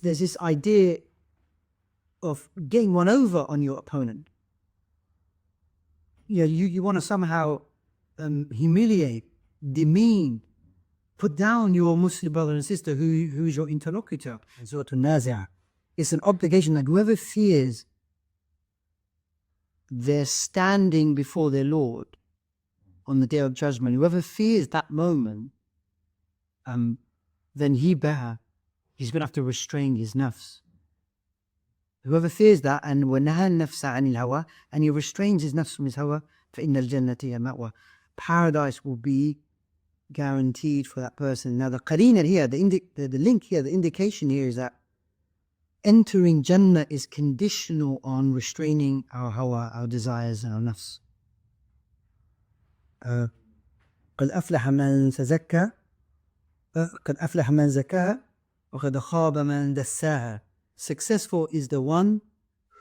this idea of getting one over on your opponent. You want to somehow humiliate, demean, put down your Muslim brother and sister who is your interlocutor. It's an obligation that whoever fears they're standing before their Lord on the Day of Judgment, whoever fears that moment, then he's going to have to restrain his nafs. Whoever fears that, and وَنَهَى النَّفْسَ عَنِ الْهَوَى, and he restrains his nafs from his hawa, فَإِنَّ الْجَنَّةِ هِيَ مَأْوَى. Paradise will be guaranteed for that person. Now the qarina here, the link here, the indication here is that entering Jannah is conditional on restraining our hawa, our desires and our nafs. قَدْ أَفْلَحَ مَنْ تَزَكَّى قَدْ أَفْلَحَ مَنْ زَكَّاهَا وَقَدْ خَابَ مَنْ دَسَّاهَا. Successful is the one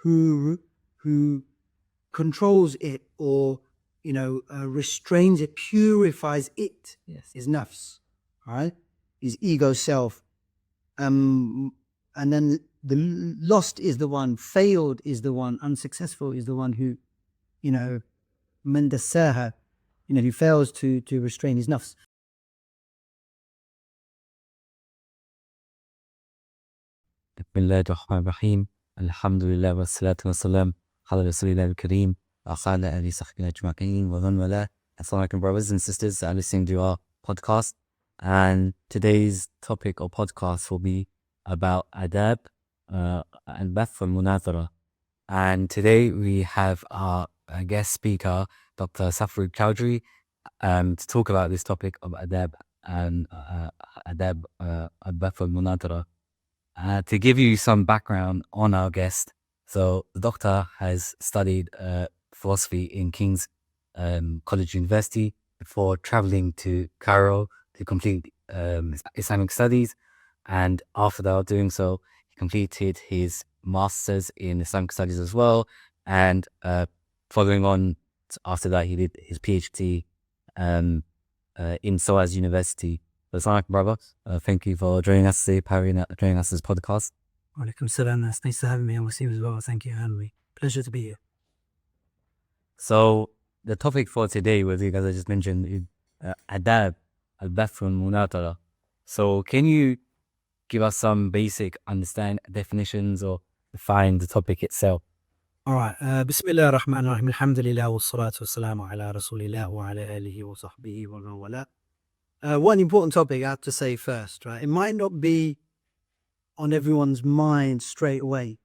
who controls it, or restrains it, purifies it. Yes, his nafs, right? His ego self. And then the lost is the one, failed is the one, unsuccessful is the one who, man dassaha, who fails to restrain his nafs. Bismillah ar-Rahman ar-Rahim. Alhamdulillah wa salatu wa salam ala Rasulillah al-Karim wa ala alihi sahbihi ajma'in wa man wala. Assalamu alaikum, brothers and sisters that are listening to our podcast. And today's topic or podcast will be about Adab, al-Baḥth wal-Munāẓara. And today we have our guest speaker, Dr. Saffaruk to talk about this topic of Adab and Adab, al-Baḥth wal-Munāẓara. To give you some background on our guest, so the doctor has studied philosophy in King's College University before traveling to Cairo to complete Islamic studies, and after that doing so, he completed his masters in Islamic studies as well, and following on after that he did his PhD in SOAS University. Assalamu alaikum, brother. Thank you for joining us today, joining us this podcast. Walaikum salam. It's nice to have me on with you as well. Thank you, Henry. Pleasure to be here. So the topic for today was, as I just mentioned, is Adab, al-Baḥth wal-Munāẓara. So can you give us some basic definitions or define the topic itself? All right. Bismillah ar-Rahman ar-Rahim. Alhamdulillah wa salatu wa salamu ala Rasulillah wa ala alihi wa sahbihi wa man wala. One important topic I have to say first, right? It might not be on everyone's mind straight away,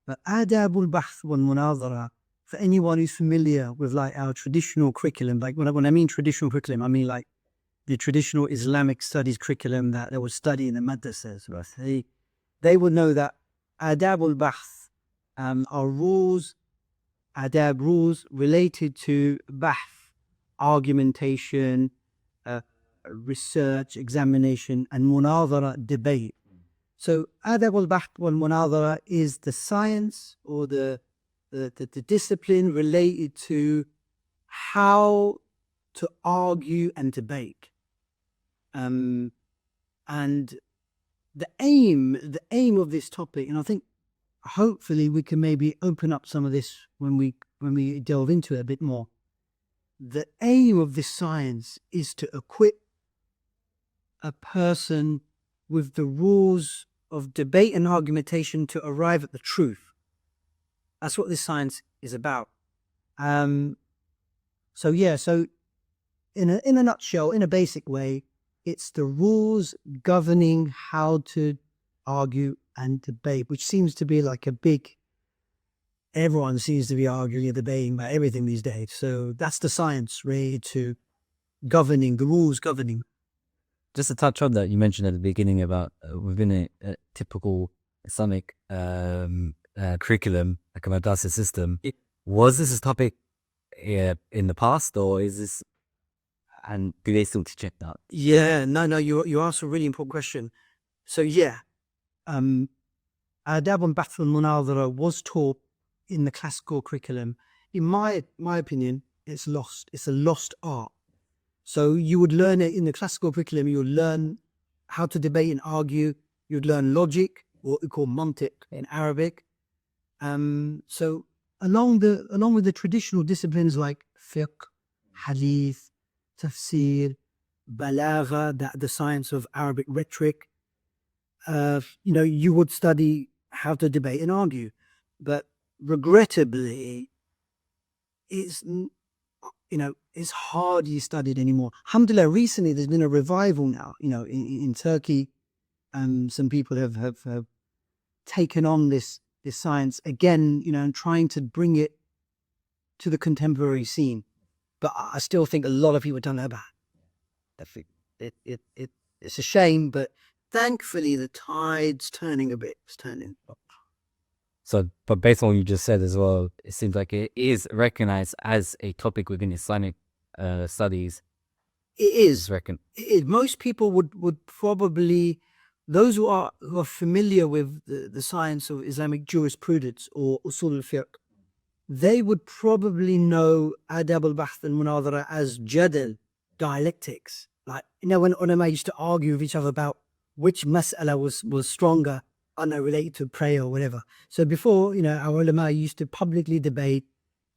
but Ādāb al-Baḥth wal-Munāẓara, for anyone who's familiar with like our traditional curriculum, like when I mean traditional curriculum, I mean like the traditional Islamic studies curriculum that they would study in the Madrasahs. Right? They would know that Ādāb al-Baḥth are rules, Adab rules related to Baḥth, argumentation, research, examination, and Munāẓara, debate. So Ādāb al-Baḥth wal-Munāẓara is the science or the discipline related to how to argue and debate. And the aim of this topic, and I think hopefully we can maybe open up some of this when we delve into it a bit more. The aim of this science is to equip a person with the rules of debate and argumentation to arrive at the truth. That's what this science is about. So in a nutshell, in a basic way, it's the rules governing how to argue and debate, which seems to be like everyone seems to be arguing and debating about everything these days. So that's the science related to governing, the rules governing. Just to touch on that, you mentioned at the beginning about within a typical Islamic curriculum, like a Madrasah system, was this a topic in the past, or is this, and do they still teach that? Yeah, no, you asked a really important question. So yeah, Adab al-Baḥth wal-Munāẓara was taught in the classical curriculum. In my opinion, it's lost. It's a lost art. So you would learn it in the classical curriculum. You would learn how to debate and argue. You'd learn logic. what we call mantiq in Arabic. So along with the traditional disciplines like fiqh, hadith, tafsir, balagha, the science of Arabic rhetoric, you would study how to debate and argue. But regrettably, it's hardly studied anymore. Alhamdulillah, recently there's been a revival now, in Turkey. Some people have taken on this science again, and trying to bring it to the contemporary scene. But I still think a lot of people don't know about it. It's a shame, but thankfully the tide's turning a bit. It's turning. So, but based on what you just said as well, it seems like it is recognized as a topic within Islamic studies. It is. Most people would probably, those who are familiar with the science of Islamic jurisprudence or usul al-fiqh, they would probably know Ādāb, al-Baḥth and al-Munāẓara as jadal, dialectics. Like, when ulama used to argue with each other about which mas'ala was stronger, related to prayer or whatever. So before, our ulama used to publicly debate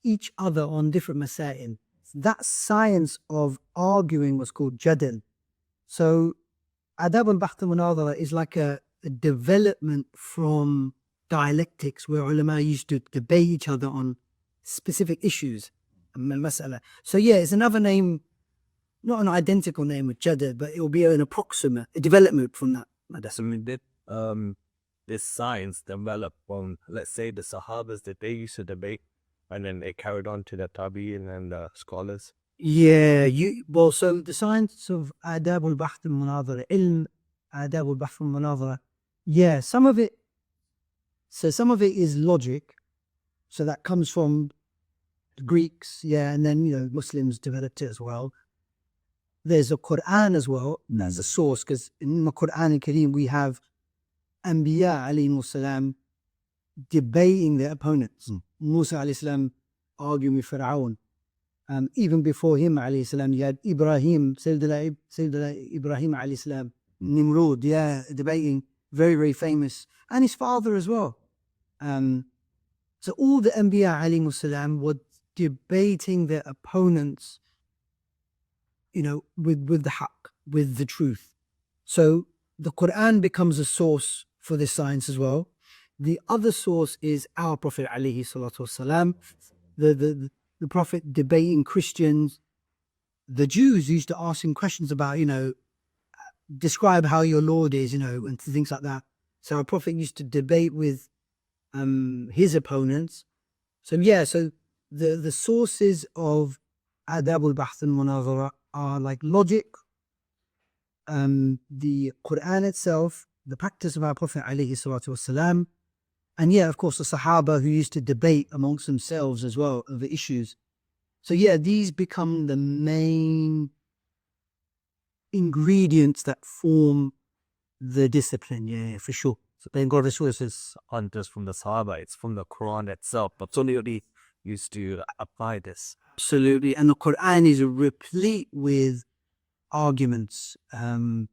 each other on different masail. That science of arguing was called jadal. So Ādāb al-Baḥth al-Munāẓara is like a development from dialectics where ulama used to debate each other on specific issues. So yeah, it's another name, not an identical name with jadal, but it will be an approximate, a development from that. This science developed from, let's say, the Sahabas that they used to debate, and then they carried on to the Tabi'in and the scholars. Yeah, so the science of Ādāb al-Baḥth al-Munāẓara, Ādāb al-Baḥth al-Munāẓara, yeah, some of it is logic, so that comes from the Greeks, yeah, and then, Muslims developed it as well. There's a Qur'an as well, as a source, because in the Qur'an al-Karim we have Anbiya alayhi salam debating their opponents. Musa alayhi salam arguing with Fir'aun. Even before him alayhi salam, you had Ibrahim, Sayyidina Ibrahim alayhi salam, Nimrod, debating, very, very famous, and his father as well. So all the Anbiya alayhi salam were debating their opponents, with the haqq, with the truth. So the Qur'an becomes a source for this science as well. The other source is our Prophet alayhi salatu wasalam, the Prophet debating Christians. The Jews used to ask him questions about, describe how your Lord is, and things like that. So our Prophet used to debate with his opponents. So the sources of Ādāb al-Baḥth al-Munāẓara are like logic, the Qur'an itself, the practice of our Prophet alayhi salatu wasalam, and of course the Sahaba who used to debate amongst themselves as well over issues. So these become the main ingredients that form the discipline, for sure. So then God is not just from the Sahaba, it's from the Quran itself. Absolutely used to apply this. Absolutely, and the Quran is replete with arguments, and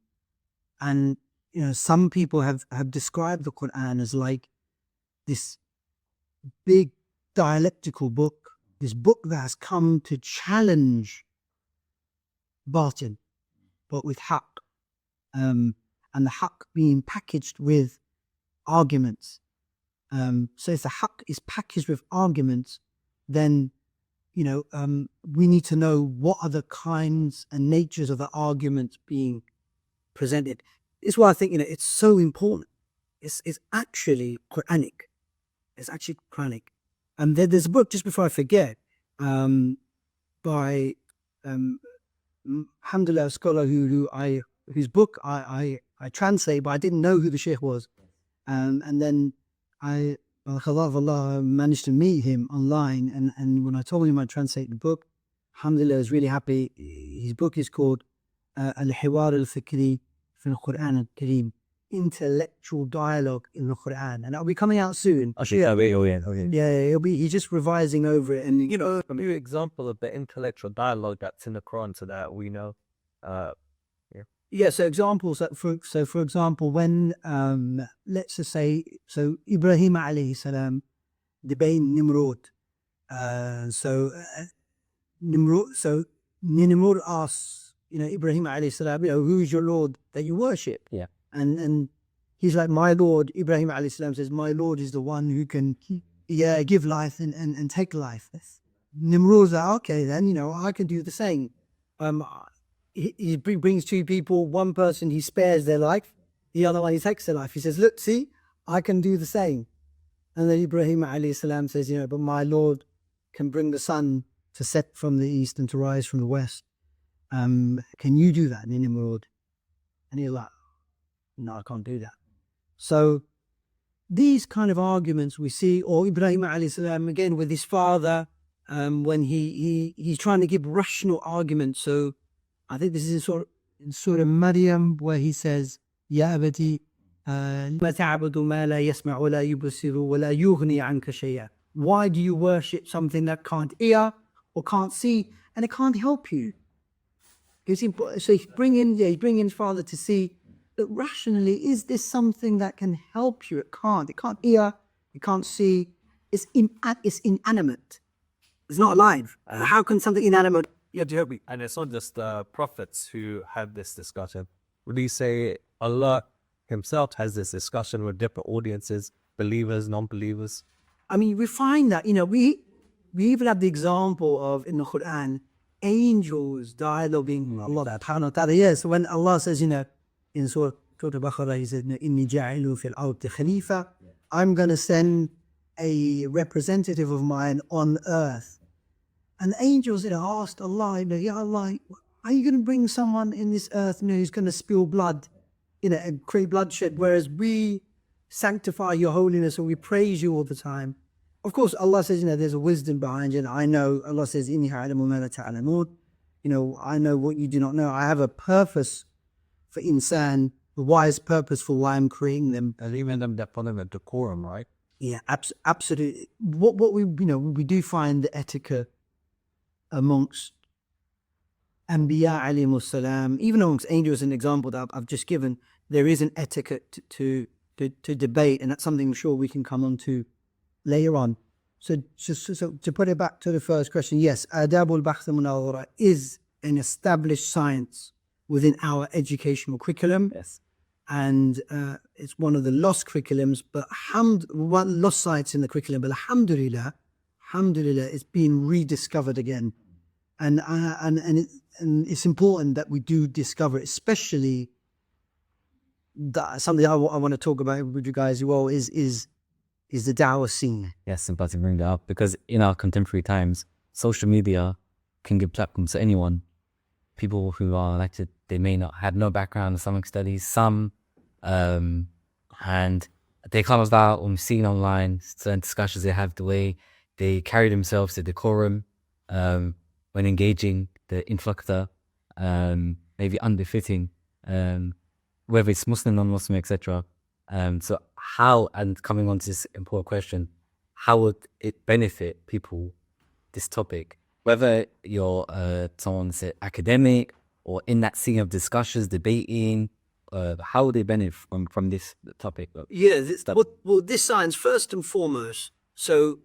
some people have described the Quran as like this big dialectical book, this book that has come to challenge batil, but with haqq, and the haqq being packaged with arguments. So if the haqq is packaged with arguments, then we need to know what are the kinds and natures of the arguments being presented. It's why I think it's so important. It's actually Quranic. It's actually Quranic. And there's a book, just before I forget, by alhamdulillah, a scholar whose book I translate, but I didn't know who the Sheikh was. And then Allah managed to meet him online, and when I told him I translate the book, alhamdulillah, I was really happy. His book is called al-Hiwar al-Fikri fi-l-Qur'an al-Karim, intellectual dialogue in the Qur'an, and that'll be coming out soon. He'll be, he's just revising over it, and a few example of the intellectual dialogue that's in the Quran so that we know. Yeah, so examples that for example, when let's just say, so Ibrahim alayhi salam debate Nimrod. Nimrod asks, Ibrahim alayhi salam, who's your Lord that you worship? Yeah. And he's like, my Lord. Ibrahim alayhi salam says, my Lord is the one who can give life and take life. Nimrod's like, okay, then I can do the same. He brings two people, one person he spares their life, the other one he takes their life. He says, look, see, I can do the same. And then Ibrahim alayhi salam says, but my Lord can bring the sun to set from the east and to rise from the west. Can you do that, Nimrod? And he's like, no, I can't do that. So these kind of arguments we see, or Ibrahim alayhi salam again with his father, when he's trying to give rational arguments. So I think this is in Surah Maryam, where he says, Ya abati, لِمَ تَعْبُدُ مَا لَا يَسْمَعُ وَلَا يُبْصِرُ وَلَا يُغْنِي عَنْكَ شَيْئًا. Why do you worship something that can't hear or can't see, and it can't help you? So he's bringing his father to see that rationally, is this something that can help you? It can't hear, it can't see, it's inanimate. It's not alive. How can something inanimate help me? And it's not just the prophets who have this discussion. Would you say Allah himself has this discussion with different audiences, believers, non-believers? I mean, we find that, we even have the example of, in the Qur'an, angels dialoguing with Allah subhanahu wa ta'ala. Yeah, so when Allah says, in Surah Al-Baqarah, he says, إِنِّي جَاعِلُ فِي الْأَرْضِ خَلِيفَةً, I'm going to send a representative of mine on earth. And the angels asked Allah, Ya Allah, are you going to bring someone in this earth who's going to spill blood, and create bloodshed, whereas we sanctify your holiness and we praise you all the time? Of course, Allah says, there's a wisdom behind it. I know, Allah says, إِنِّي أَعْلَمُ مَا لَا تَعْلَمُونَ. I know what you do not know. I have a purpose for insan, the wise purpose for why I'm creating them. And even them that follow the decorum, right? Yeah, absolutely. What we do find the etiquette amongst Anbiya alayhimus salam, even amongst angels, an example that I've just given, there is an etiquette to debate, and that's something I'm sure we can come on to later on. So to put it back to the first question, yes, Ādāb al-Baḥth al-Munāẓara is an established science within our educational curriculum. Yes. And it's one of the lost curriculums, but lost sites in the curriculum, but alhamdulillah, it's being rediscovered again. And it's important that we do discover it, especially that something I want to talk about with you guys as well is the Dawah scene. Yes, I'm about to bring that up because in our contemporary times, social media can give platforms to anyone. People who are elected, they may not have no background in Islamic studies, some, and they come about when seen online certain discussions they have, the way they carry themselves, the decorum, when engaging the influxer, maybe unbefitting, whether it's Muslim, non-Muslim, etc. So how, and coming on to this important question, how would it benefit people, this topic, whether you're someone's academic or in that scene of discussions, debating, how would they benefit from this topic? Yeah, this science, first and foremost, so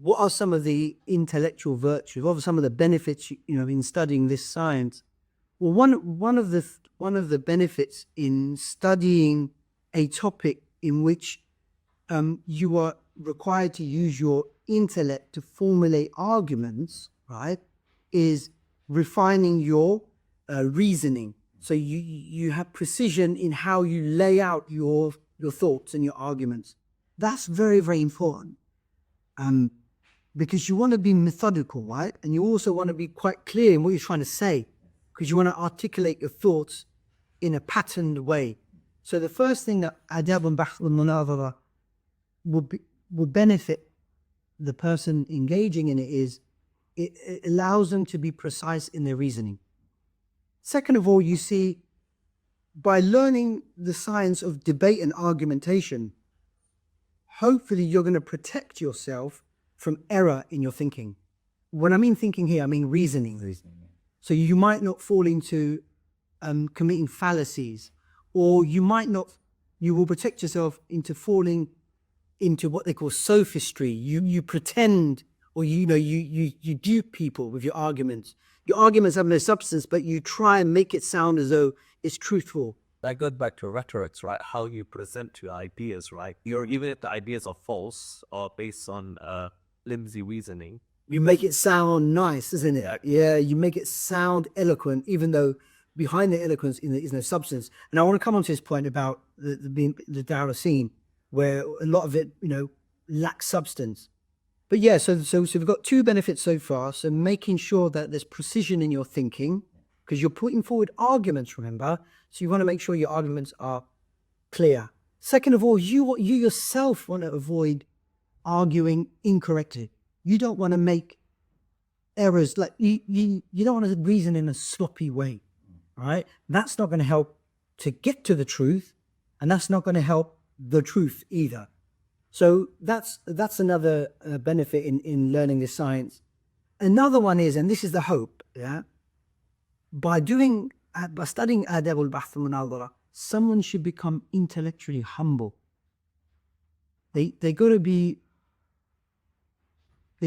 what are some of the intellectual virtues? What are some of the benefits, in studying this science? Well, one of the benefits in studying a topic in which you are required to use your intellect to formulate arguments, right, is refining your reasoning. So you have precision in how you lay out your thoughts and your arguments. That's very, very important. Because you want to be methodical, right? And you also want to be quite clear in what you're trying to say, because you want to articulate your thoughts in a patterned way. So the first thing that Ādāb al-Baḥth al-Munāẓara would benefit the person engaging in it is it allows them to be precise in their reasoning. Second of all, you see, by learning the science of debate and argumentation, hopefully you're going to protect yourself from error in your thinking. When I mean thinking here, I mean reasoning. So you might not fall into committing fallacies, or you will protect yourself into falling into what they call sophistry. You pretend, or you dupe people with your arguments. Your arguments have no substance, but you try and make it sound as though it's truthful. That goes back to rhetorics, right? How you present your ideas, right? Even if the ideas are false or based on flimsy reasoning, You make it sound nice, isn't it? Yeah, you make it sound eloquent, even though behind the eloquence is no substance. And I want to come on to this point about the Dawah scene, where a lot of it, lacks substance. But yeah, so we've got two benefits so far. So making sure that there's precision in your thinking, because you're putting forward arguments, remember? So you want to make sure your arguments are clear. Second of all, you yourself want to avoid arguing incorrectly. You don't want to make errors, like you don't want to reason in a sloppy way, right? That's not going to help to get to the truth, and that's not going to help the truth either. So that's another benefit in learning this science. Another one is, and this is the hope, by studying Ādāb al-Baḥth al-Munāẓara, someone should become intellectually humble. They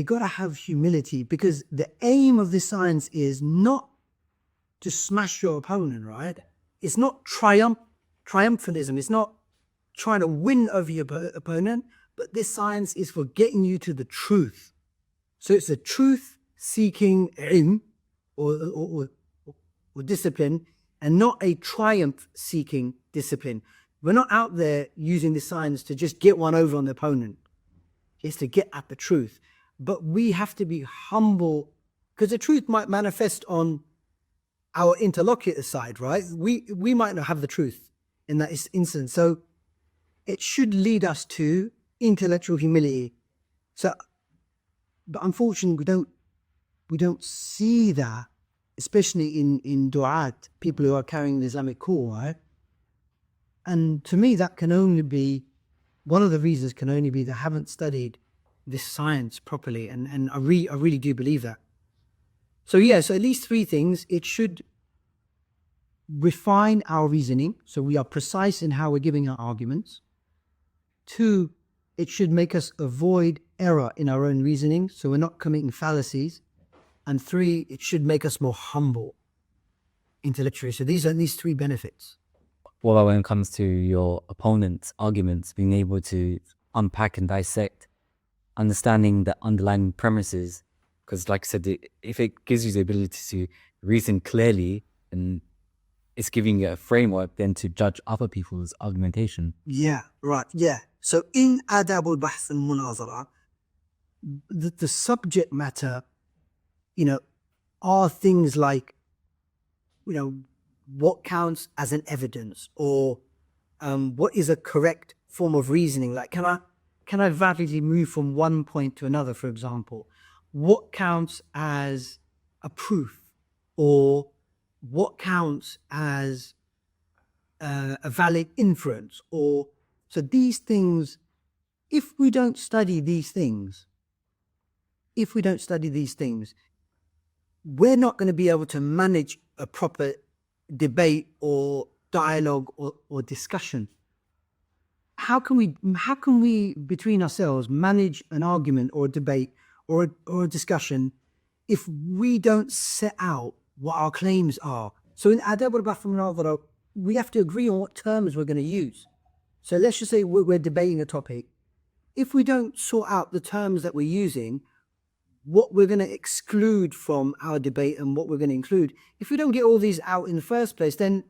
got to have humility, because the aim of this science is not to smash your opponent, right? It's not triumphalism. It's not trying to win over your opponent, but this science is for getting you to the truth. So it's a truth-seeking ilm or discipline, and not a triumph-seeking discipline. We're not out there using this science to just get one over on the opponent. It's to get at the truth. But we have to be humble, because the truth might manifest on our interlocutor side, right? We might not have the truth in that instance. So it should lead us to intellectual humility. So, but unfortunately, we don't see that, especially in du'at, people who are carrying the Islamic call, right? And to me, that can only be, one of the reasons can only be they haven't studied this science properly, and I really do believe that. So yeah, so at least three things. It should refine our reasoning, so we are precise in how we're giving our arguments. 2, it should make us avoid error in our own reasoning, so we're not committing fallacies. And 3, it should make us more humble intellectually. So these are these 3 benefits. What about when it comes to your opponent's arguments, being able to unpack and dissect, understanding the underlying premises? Because like I said, if it gives you the ability to reason clearly, and it's giving you a framework then to judge other people's argumentation. Yeah, right, yeah. So in Ādāb al-Baḥth al-Munāẓara, the subject matter, are things like, what counts as an evidence, or what is a correct form of reasoning? Like, can I validly move from one point to another, for example? What counts as a proof, or what counts as a valid inference? Or so these things, if we don't study these things, we're not going to be able to manage a proper debate or dialogue or discussion. How can we between ourselves manage an argument or a debate or a discussion if we don't set out what our claims are? So in Ādāb al-Baḥth al-Munāẓara, we have to agree on what terms we're going to use. So let's just say we're debating a topic. If we don't sort out the terms that we're using, what we're going to exclude from our debate and what we're going to include, if we don't get all these out in the first place, then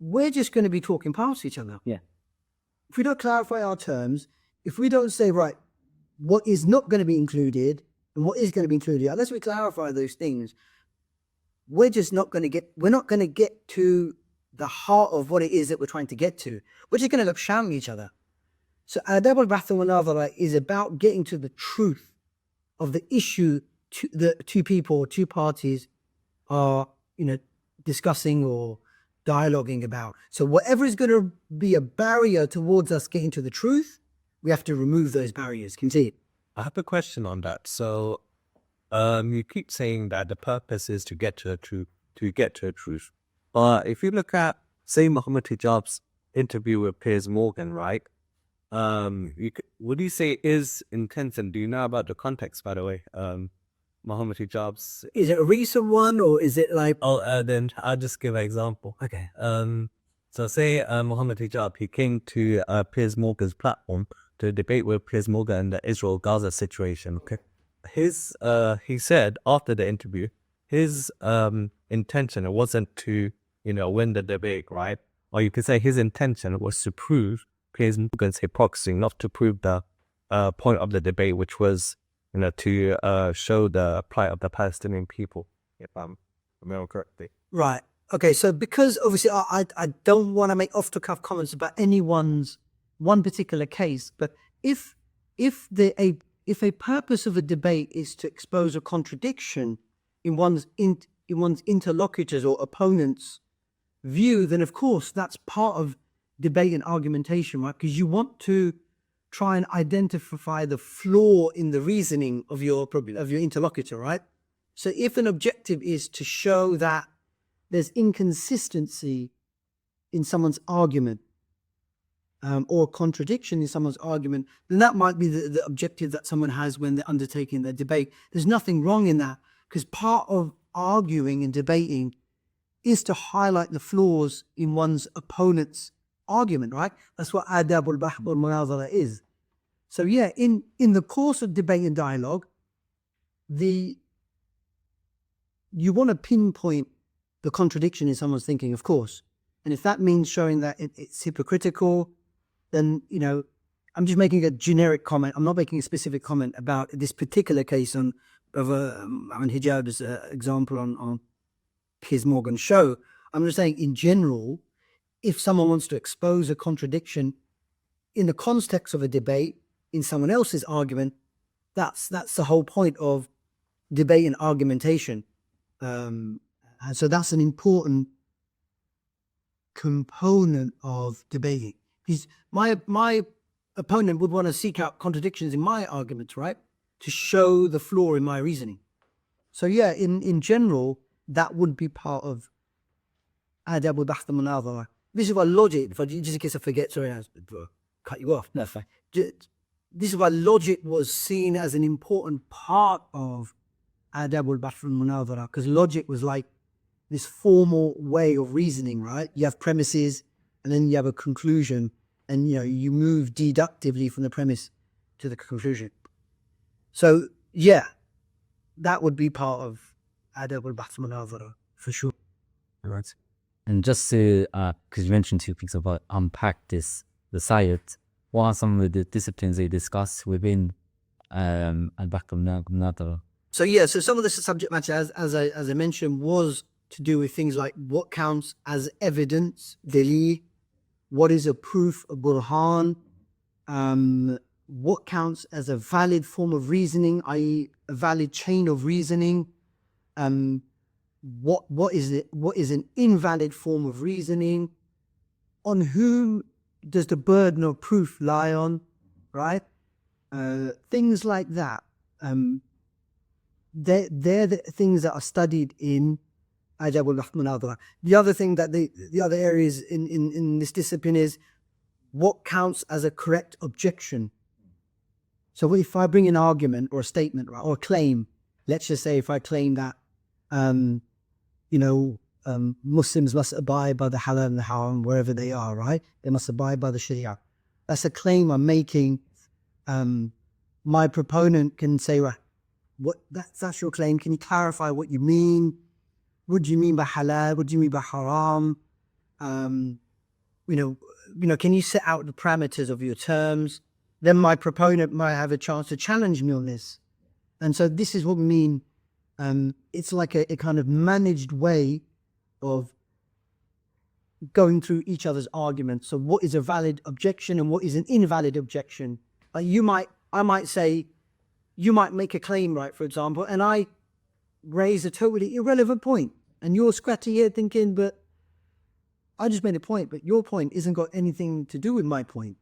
we're just going to be talking past each other. Yeah. If we don't clarify our terms, if we don't say, right, what is not going to be included and what is going to be included, unless we clarify those things, we're not going to get to the heart of what it is that we're trying to get to. We're just going to end up shouting at each other. So Ādāb al-Baḥth al-Munāẓara is about getting to the truth of the issue the two people or two parties are, discussing or dialoguing about. So whatever is going to be a barrier towards us getting to the truth, we have to remove those barriers. Can you see it? I have a question on that. So you keep saying that the purpose is to get to a truth. But if you look at, say, Muhammad Hijab's interview with Piers Morgan, right? Would you say is intention? Do you know about the context, by the way? Muhammad Hijab's. Is it a recent one or is it like? Then I'll just give an example. Okay. So say Muhammad Hijab, he came to Piers Morgan's platform to debate with Piers Morgan and the Israel-Gaza situation. Okay. He said after the interview, his intention, it wasn't to, win the debate, right? Or you could say his intention was to prove Piers Morgan's hypocrisy, not to prove the point of the debate, which was, to show the plight of the Palestinian people, if I'm remembering correctly. Right. Okay. So because obviously I don't want to make off-the-cuff comments about one particular case, but if a purpose of a debate is to expose a contradiction in one's interlocutors or opponents' view, then of course that's part of debate and argumentation, right? Because you want to try and identify the flaw in the reasoning of your interlocutor, right? So if an objective is to show that there's inconsistency in someone's argument, or contradiction in someone's argument, then that might be the objective that someone has when they're undertaking their debate. There's nothing wrong in that, because part of arguing and debating is to highlight the flaws in one's opponent's argument, right? That's what Ādāb al-Baḥth al-Munāẓara is. So yeah, in the course of debate and dialogue, you want to pinpoint the contradiction in someone's thinking, of course. And if that means showing that it's hypocritical, then, I'm just making a generic comment. I'm not making a specific comment about this particular case of Hijab's example on Piers Morgan's show. I'm just saying in general, if someone wants to expose a contradiction in the context of a debate, in someone else's argument, that's the whole point of debate and argumentation. And so that's an important component of debating. Because my opponent would want to seek out contradictions in my arguments, right? To show the flaw in my reasoning. So yeah, in general, that would be part of Ādāb al-Baḥth al-Munāẓara. This is why logic, just in case I forget, sorry, I cut you off. No, fine. This is why logic was seen as an important part of Ādāb al-Baḥth al-Munāẓara, because logic was like this formal way of reasoning, right? You have premises and then you have a conclusion, and you move deductively from the premise to the conclusion. So yeah, that would be part of Ādāb al-Baḥth al-Munāẓara for sure. Right. And just to, because you mentioned two things about unpack the science, what are some of the disciplines they discuss within al-Baḥth al-Munāẓara? So yeah, so some of the subject matter, as I mentioned, was to do with things like what counts as evidence, dalil, what is a proof, a burhan, what counts as a valid form of reasoning, i.e. a valid chain of reasoning, what is an invalid form of reasoning, on whom does the burden of proof lie on, right? Things like that. They're the things that are studied in Ādāb al-Baḥth al-Munāẓara. The other thing that the other areas in this discipline is what counts as a correct objection. So if I bring an argument or a statement, right, or a claim, let's just say if I claim that Muslims must abide by the halal and the haram wherever they are, right? They must abide by the Sharia. That's a claim I'm making. My proponent can say, right, that's your claim. Can you clarify what you mean? What do you mean by halal? What do you mean by haram? Can you set out the parameters of your terms? Then my proponent might have a chance to challenge me on this. And so this is what we mean. It's like a kind of managed way of going through each other's arguments. So what is a valid objection and what is an invalid objection? Like I might say, you might make a claim, right, for example, and I raise a totally irrelevant point, and you're scratching your head thinking, but I just made a point, but your point isn't got anything to do with my point.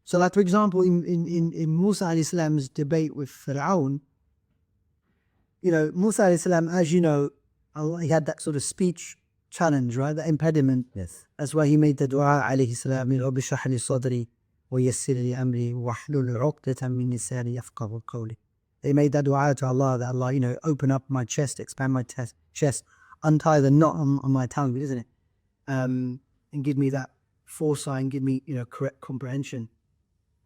So like, for example, in Musa alayhi salam's debate with Fir'aun, Musa alayhi salam, as you know, he had that sort of speech challenge, right? The impediment. Yes. That's why he made the dua, alayhi salam, Rabbi shrah li sadri wa yassir li amri wahlul 'uqdatan min lisani yafqahu qawli. He made that dua to Allah, that Allah, open up my chest, expand my chest, untie the knot on my tongue, isn't it? And give me that foresight and give me, correct comprehension.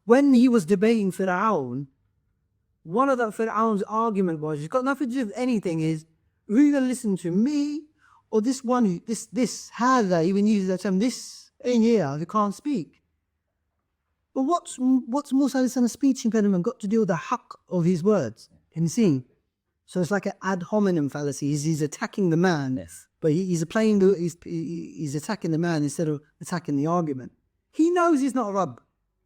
When he was debating Fir'aun, one of the Fir'aun's argument was, it's got nothing to do with anything, is, who are you going to listen to, me or this one, this hadha, even uses that term, this in here who can't speak? But what's Musa's speech impediment got to do with the haqq of his words? Can you see? So it's like an ad hominem fallacy. He's attacking the man, Yes. but he's attacking the man instead of attacking the argument. He knows he's not Rabb.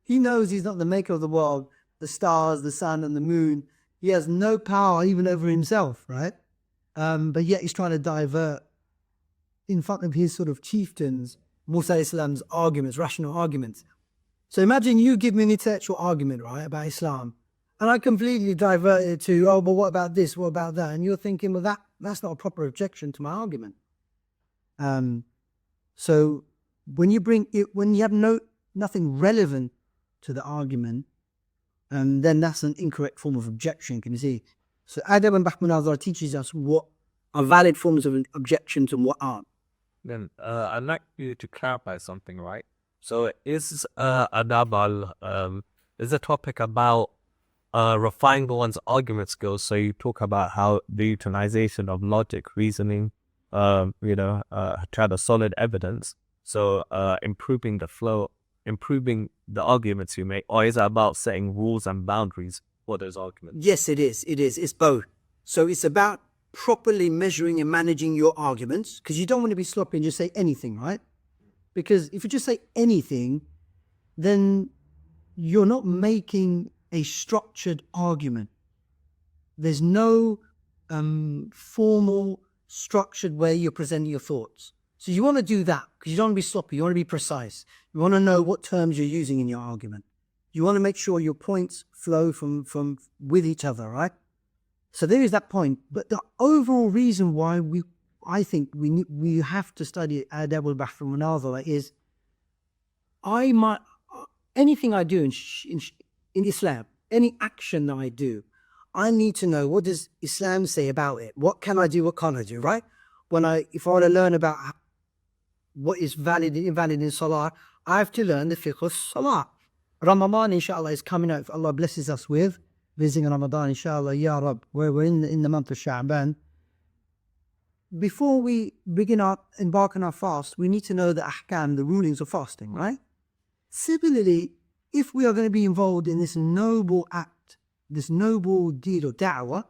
He knows he's not the maker of the world, the stars, the sun and the moon. He has no power even over himself, right? But yet he's trying to divert in front of his sort of chieftains, Musa Islam's arguments, rational arguments. So imagine you give me an intellectual argument, right, about Islam, and I completely divert it to, oh, but what about this, what about that? And you're thinking, well, that's not a proper objection to my argument. So when you bring it, when you have nothing relevant to the argument, then that's an incorrect form of objection, can you see? So Adab and Maḥmūd Gelenbevī teaches us what are valid forms of objections and what aren't. Then I'd like you to clarify something, right? So is Adab is a topic about refining one's argument skills. So you talk about how the utilization of logic, reasoning, to have a solid evidence. So improving the flow, improving the arguments you make, or is it about setting rules and boundaries for those arguments? Yes, it is. It's both. So it's about properly measuring and managing your arguments, because you don't want to be sloppy and just say anything, right? Because if you just say anything, then you're not making a structured argument. There's no formal, structured way you're presenting your thoughts. So you want to do that because you don't want to be sloppy. You want to be precise. You want to know what terms you're using in your argument. You want to make sure your points flow from with each other, right? So there is that point. But the overall reason why I think we have to study Ādāb al-Baḥth al-Munāẓara is, anything I do in Islam, any action that I do, I need to know, what does Islam say about it? What can I do? What can't I do? Right? If I want to learn about what is valid and invalid in Salah, I have to learn the Fiqh of Salah. Ramadan, inshallah, is coming out. If Allah blesses us with visiting Ramadan, inshallah, Ya Rab, where we're in the month of Sha'ban. Before we embark on our fast, we need to know the ahkam, the rulings of fasting, right? Similarly, if we are going to be involved in this noble act, this noble deed of da'wah,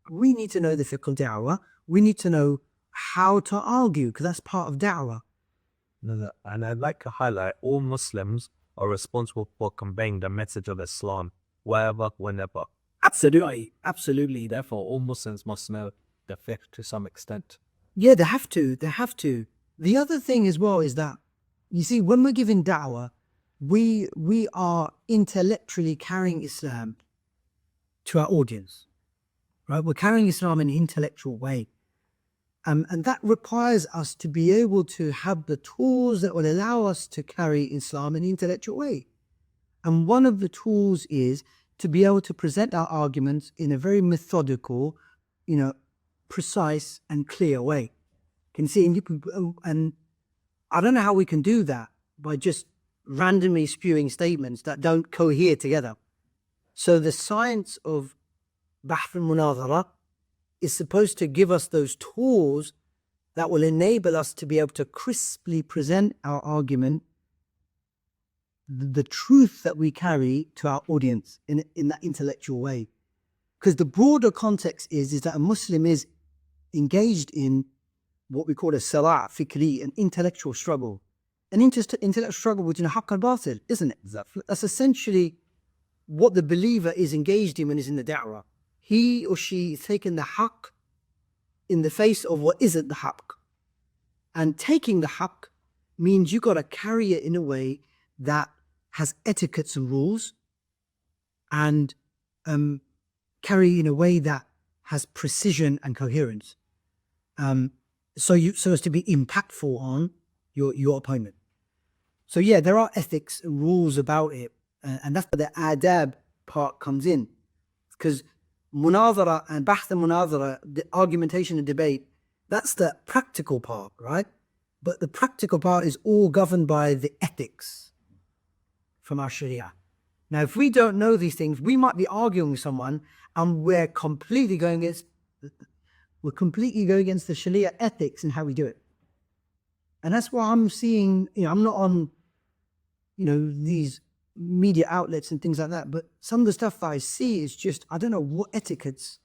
we need to know the fiqh of da'wah. We need to know how to argue, because that's part of da'wah. And I'd like to highlight, all Muslims are responsible for conveying the message of Islam, wherever, whenever. Absolutely. Therefore, all Muslims must know the fiqh to some extent. Yeah, they have to. The other thing as well is that, you see, when we're giving da'wah, we are intellectually carrying Islam to our audience, right? We're carrying Islam in an intellectual way. And that requires us to be able to have the tools that will allow us to carry Islam in an intellectual way. And one of the tools is to be able to present our arguments in a very methodical, precise and clear way. Can see, and I don't know how we can do that by just randomly spewing statements that don't cohere together. So the science of Baḥth al-Munāẓara is supposed to give us those tools that will enable us to be able to crisply present our argument, the truth that we carry to our audience in that intellectual way. Because the broader context is that a Muslim is engaged in what we call a Sirā' Fikri, an intellectual struggle. An intellectual struggle between haqq and batil, isn't it? Exactly. That's essentially what the believer is engaged in when he's in the da'wah. He or she is taking the haqq in the face of what isn't the haqq. And taking the haqq means you've got to carry it in a way that has etiquettes and rules, and carry in a way that has precision and coherence. so as to be impactful on your opponent. So yeah, there are ethics and rules about it, and that's where the Ādāb part comes in, because Munāẓara and Baḥth and Munāẓara, the argumentation and debate, that's the practical part, right? But the practical part is all governed by the ethics from our Sharia. Now, if we don't know these things, we might be arguing with someone and we're completely going against the Sharia ethics and how we do it. And that's why I'm seeing, I'm not on, these media outlets and things like that, but some of the stuff that I see is just, I don't know what etiquettes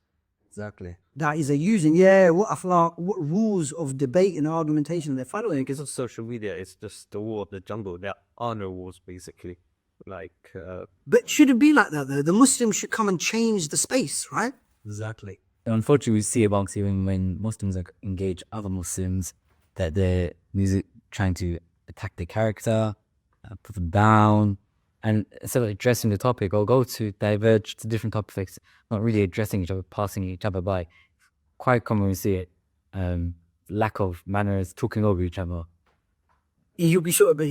Exactly. that is they're using. Yeah, what akhlaq, what rules of debate and argumentation they're following. Because of social media, it's just the war of the jungle. There are no wars, basically. But should it be like that, though? The Muslims should come and change the space, right? Exactly. Unfortunately, we see amongst even when Muslims engage other Muslims that they're trying to attack their character, put them down, and instead of addressing the topic or go to diverge to different topics, not really addressing each other, passing each other by. Quite common we see it. Lack of manners, talking over each other. You'll be sure, but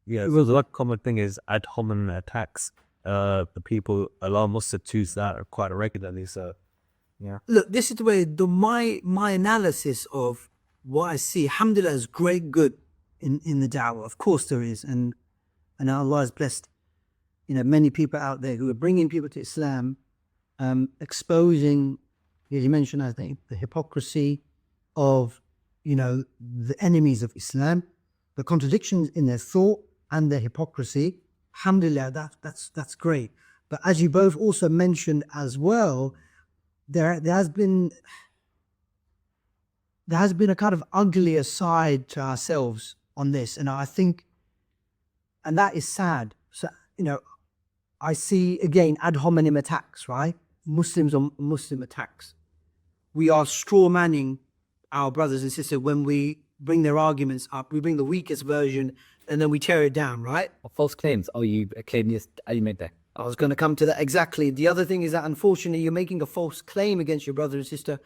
yeah, well, the common thing is ad hominem attacks. The people, a lot of Muslims choose that quite regularly. So, yeah. Look, this is the way my analysis of what I see. Alhamdulillah, is great good in the da'wah. Of course there is, and Allah has blessed, many people out there who are bringing people to Islam, exposing, as you mentioned, I think, the hypocrisy of, the enemies of Islam, the contradictions in their thought and their hypocrisy. Alhamdulillah, that's great. But as you both also mentioned as well, there has been a kind of uglier side to ourselves on this, and I think, and that is sad. So, I see again ad hominem attacks, right? Muslims on Muslim attacks. We are straw manning our brothers and sisters when we bring their arguments up. We bring the weakest version and then we tear it down, right? Or false claims. Oh, you claim this, you made that. I was going to come to that exactly. The other thing is that unfortunately you're making a false claim against your brother and sister,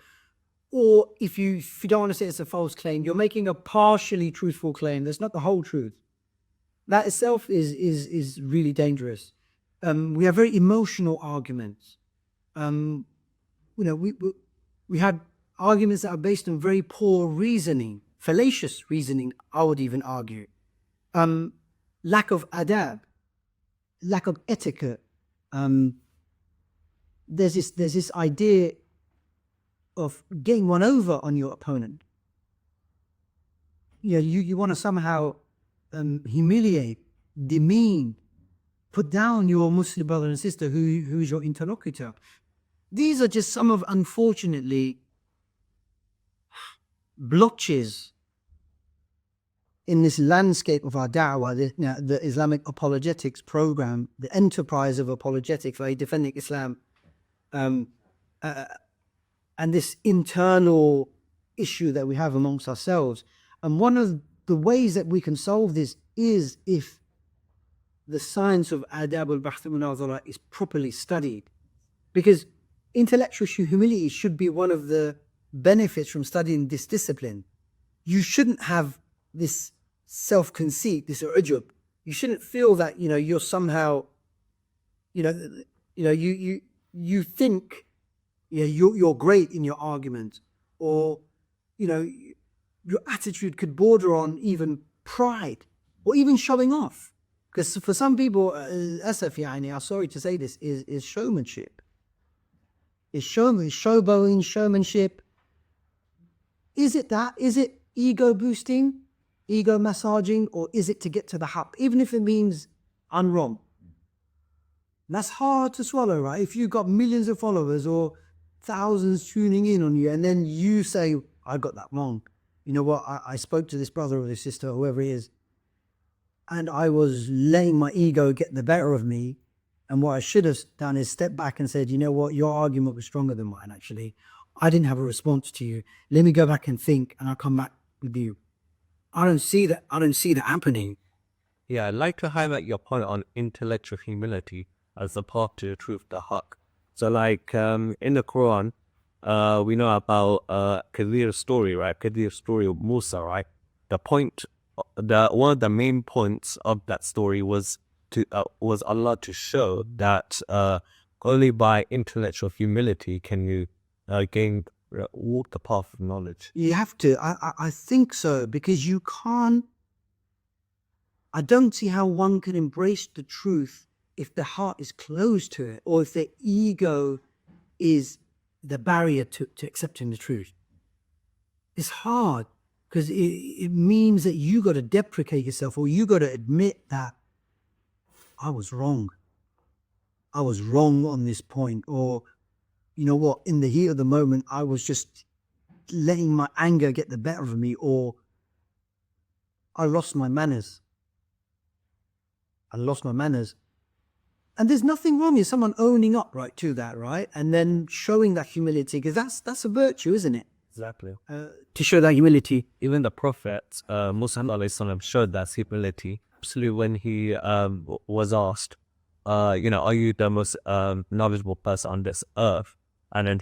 or if you don't want to say it's a false claim, you're making a partially truthful claim. That's not the whole truth. That itself is really dangerous. We have very emotional arguments. We had arguments that are based on very poor reasoning, fallacious reasoning, I would even argue. Lack of adab, lack of etiquette. There's this idea of getting one over on your opponent. You want to somehow humiliate, demean, put down your Muslim brother and sister who's your interlocutor. These are just some of, unfortunately, blotches in this landscape of our da'wah, the Islamic apologetics program, the enterprise of apologetics, right, defending Islam, and this internal issue that we have amongst ourselves. And one of the ways that we can solve this is if the science of Ādāb al-Baḥth al-Munāẓara is properly studied. Because intellectual humility should be one of the benefits from studying this discipline. You shouldn't have this self-conceit, this ujub. You shouldn't feel that, you're somehow, you think you're great in your argument, or, your attitude could border on even pride or even showing off. Because for some people, I'm sorry to say this, is showmanship. Is showboating, showmanship. Is it that? Is it ego boosting, ego massaging, or is it to get to the haqq, even if it means I'm wrong? That's hard to swallow, right? If you've got millions of followers or thousands tuning in on you, and then you say, I got that wrong. You know what? I spoke to this brother or this sister, whoever it is, and I was letting my ego get the better of me. And what I should have done is step back and said, you know what? Your argument was stronger than mine, actually. I didn't have a response to you. Let me go back and think, and I'll come back with you. I don't see that happening. Yeah, I'd like to highlight your point on intellectual humility as the path to the truth, the haqq. So in the Quran, we know about Khadir's story, right? Khadir's story of Musa, right? One of the main points of that story was Allah to show that only by intellectual humility can you walk the path of knowledge. You have to. I think so, because you can't. I don't see how one can embrace the truth if the heart is closed to it, or if the ego is the barrier to accepting the truth. It's hard, because it means that you got to deprecate yourself, or you got to admit that I was wrong. I was wrong on this point, or you know what, in the heat of the moment, I was just letting my anger get the better of me, or I lost my manners. And there's nothing wrong with someone owning up right to that, right? And then showing that humility, because that's a virtue, isn't it? Exactly. To show that humility. Even the Prophet, Musa showed that humility. Absolutely, when he was asked, are you the most knowledgeable person on this earth? And then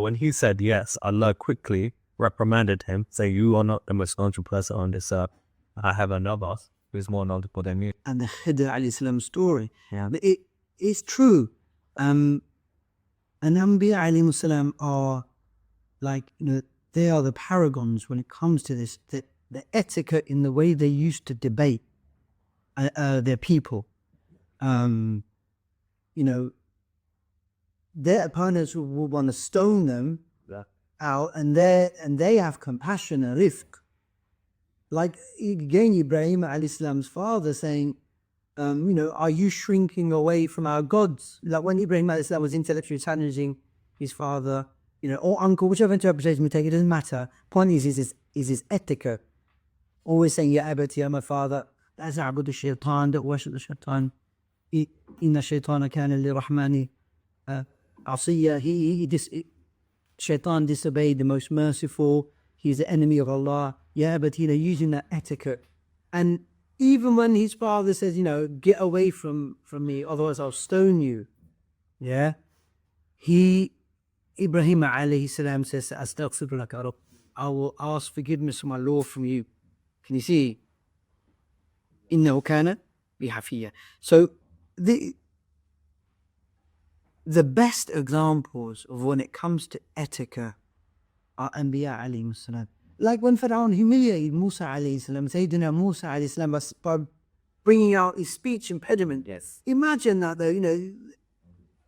when he said yes, Allah quickly reprimanded him, saying, "You are not the most knowledgeable person on this earth. I have another who is more knowledgeable than you." And the Khidir alayhi salam story, it is true. And Anbiya alayhi salam are like, they are the paragons when it comes to this, the etiquette in the way they used to debate their people. Their opponents will want to stone them out, and they have compassion and rifq. Like again, Ibrahim alayhi salam's father saying, are you shrinking away from our gods? Like when Ibrahim alayhi salam was intellectually challenging his father, or uncle, whichever interpretation we take, it doesn't matter. Point is his etiquette. Always saying, Ya abati, ya my father, la ta'budu shaitan, don't worship the shaitan. Inna shaitana kana li-rahmani asiya. Shaitan disobeyed the most merciful. He's the enemy of Allah. Yeah, but using that etiquette. And even when his father says, get away from me, otherwise I'll stone you. Yeah. Ibrahim alayhi salam says, Astaghfirullah ya Rabb, I will ask forgiveness of my Lord from you. Can you see? Innahu kana bi hafiyya. So the best examples of when it comes to etiquette are Anbiya alayhi salam. Like when Pharaoh humiliated Musa alayhi salam, Sayyidina Musa alayhi salam, by bringing out his speech impediment. Yes. Imagine that though,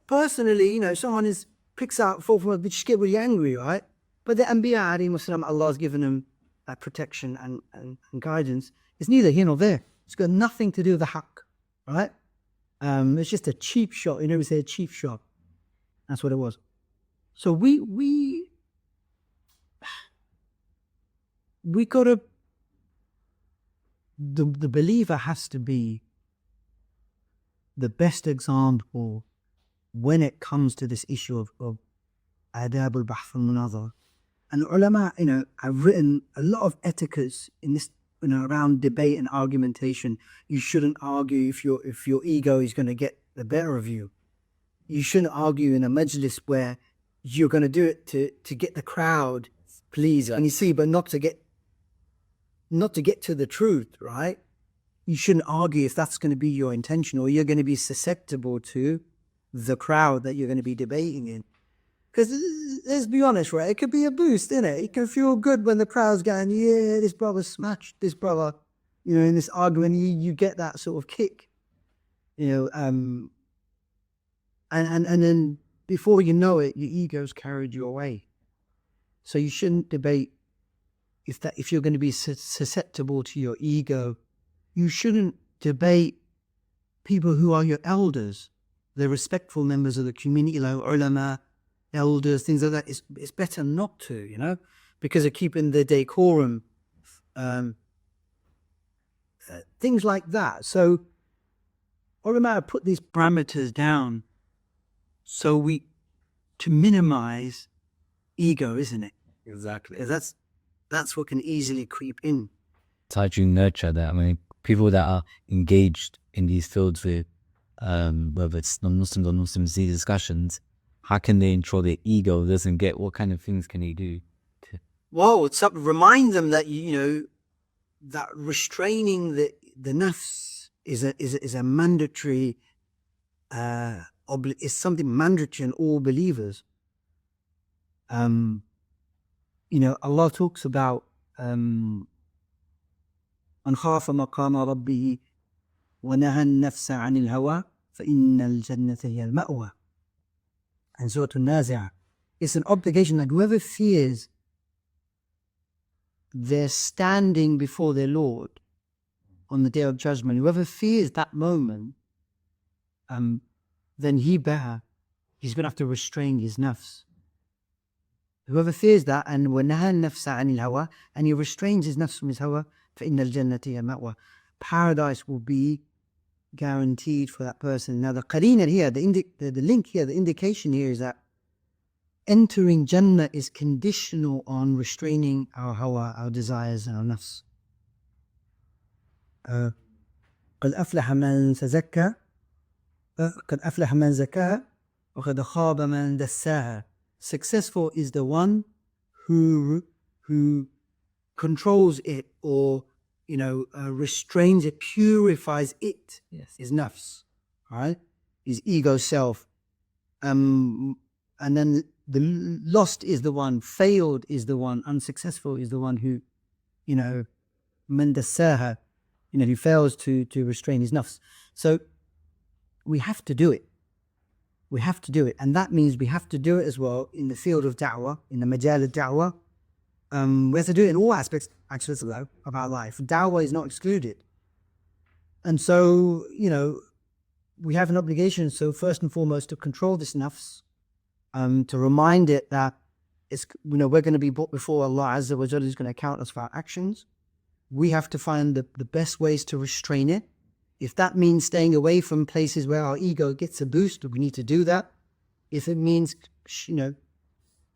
personally, someone picks out fall from a bit, get really angry, right? But the Anbiya alayhi salam, Allah has given them that protection and guidance. It's neither here nor there. It's got nothing to do with the haqq, right? It's just a cheap shot. We say a cheap shot. That's what it was. So we gotta, the believer has to be the best example when it comes to this issue of Ādāb al-Baḥth al-Munāẓara. And ulama, have written a lot of etiquettes in this, around debate and argumentation. You shouldn't argue if your ego is going to get the better of you. You shouldn't argue in a majlis where you're going to do it to get the crowd pleased. And you see, but not to get to the truth, right? You shouldn't argue if that's going to be your intention, or you're going to be susceptible to the crowd that you're going to be debating in. Because let's be honest, right? It could be a boost, innit? It can feel good when the crowd's going, yeah, this brother smashed this brother, in this argument. You get that sort of kick, and then before you know it, your ego's carried you away. So you shouldn't debate if you're going to be susceptible to your ego. You shouldn't debate people who are your elders, the respectful members of the community, like ulama, elders, things like that. It's better not to, because of keeping the decorum, things like that. So ulama put these parameters down to minimize ego, isn't it? Exactly. Because that's what can easily creep in. It's how you nurture that. I mean, people that are engaged in these fields with, whether it's non-Muslims or Muslims, these discussions, how can they ensure their ego doesn't get, what kind of things can they do? Well, it's up, remind them that, you know, that restraining the nafs is a mandatory, is something mandatory in all believers. You know, Allah talks about من خاف مقام ربه ونهى النفس عن الهوى فإن الجنة هي المأوى. And Surah al-Munāẓara, it's an obligation that whoever fears their standing before their Lord on the Day of Judgment, whoever fears that moment, then he's going to have to restrain his nafs. Whoever fears that, and وَنَهَى النَّفْسَ عَنِ الْهَوَى, and he restrains his nafs from his hawa, فَإِنَّ الْجَنَّةِ هِيَ الْمَأْوَى. Paradise will be guaranteed for that person. Now the qarina here, the link here, the indication here is that entering Jannah is conditional on restraining our hawa, our desires and our nafs. قَدْ أَفْلَحَ مَنْ تَزَكَّى قَدْ أَفْلَحَ مَنْ زَكَّاهَا وَقَدْ خَابَ مَنْ دَسَّاهَا. Successful is the one who controls it, or, you know, restrains it, purifies it, Yes. his nafs, right? His ego self. And then the lost is the one, failed is the one, unsuccessful is the one who, you know, man dassaha, you know, who fails to restrain his nafs. So we have to do it. We have to do it. And that means we have to do it as well in the field of da'wah, in the majal of da'wah. We have to do it in all aspects, actually, of our life. Da'wah is not excluded. And so, you know, we have an obligation, so first and foremost, to control this nafs, to remind it that it's, you know, we're going to be brought before Allah Azza wa Jalla, who's going to account us for our actions. We have to find the best ways to restrain it. If that means staying away from places where our ego gets a boost, we need to do that. If it means, you know,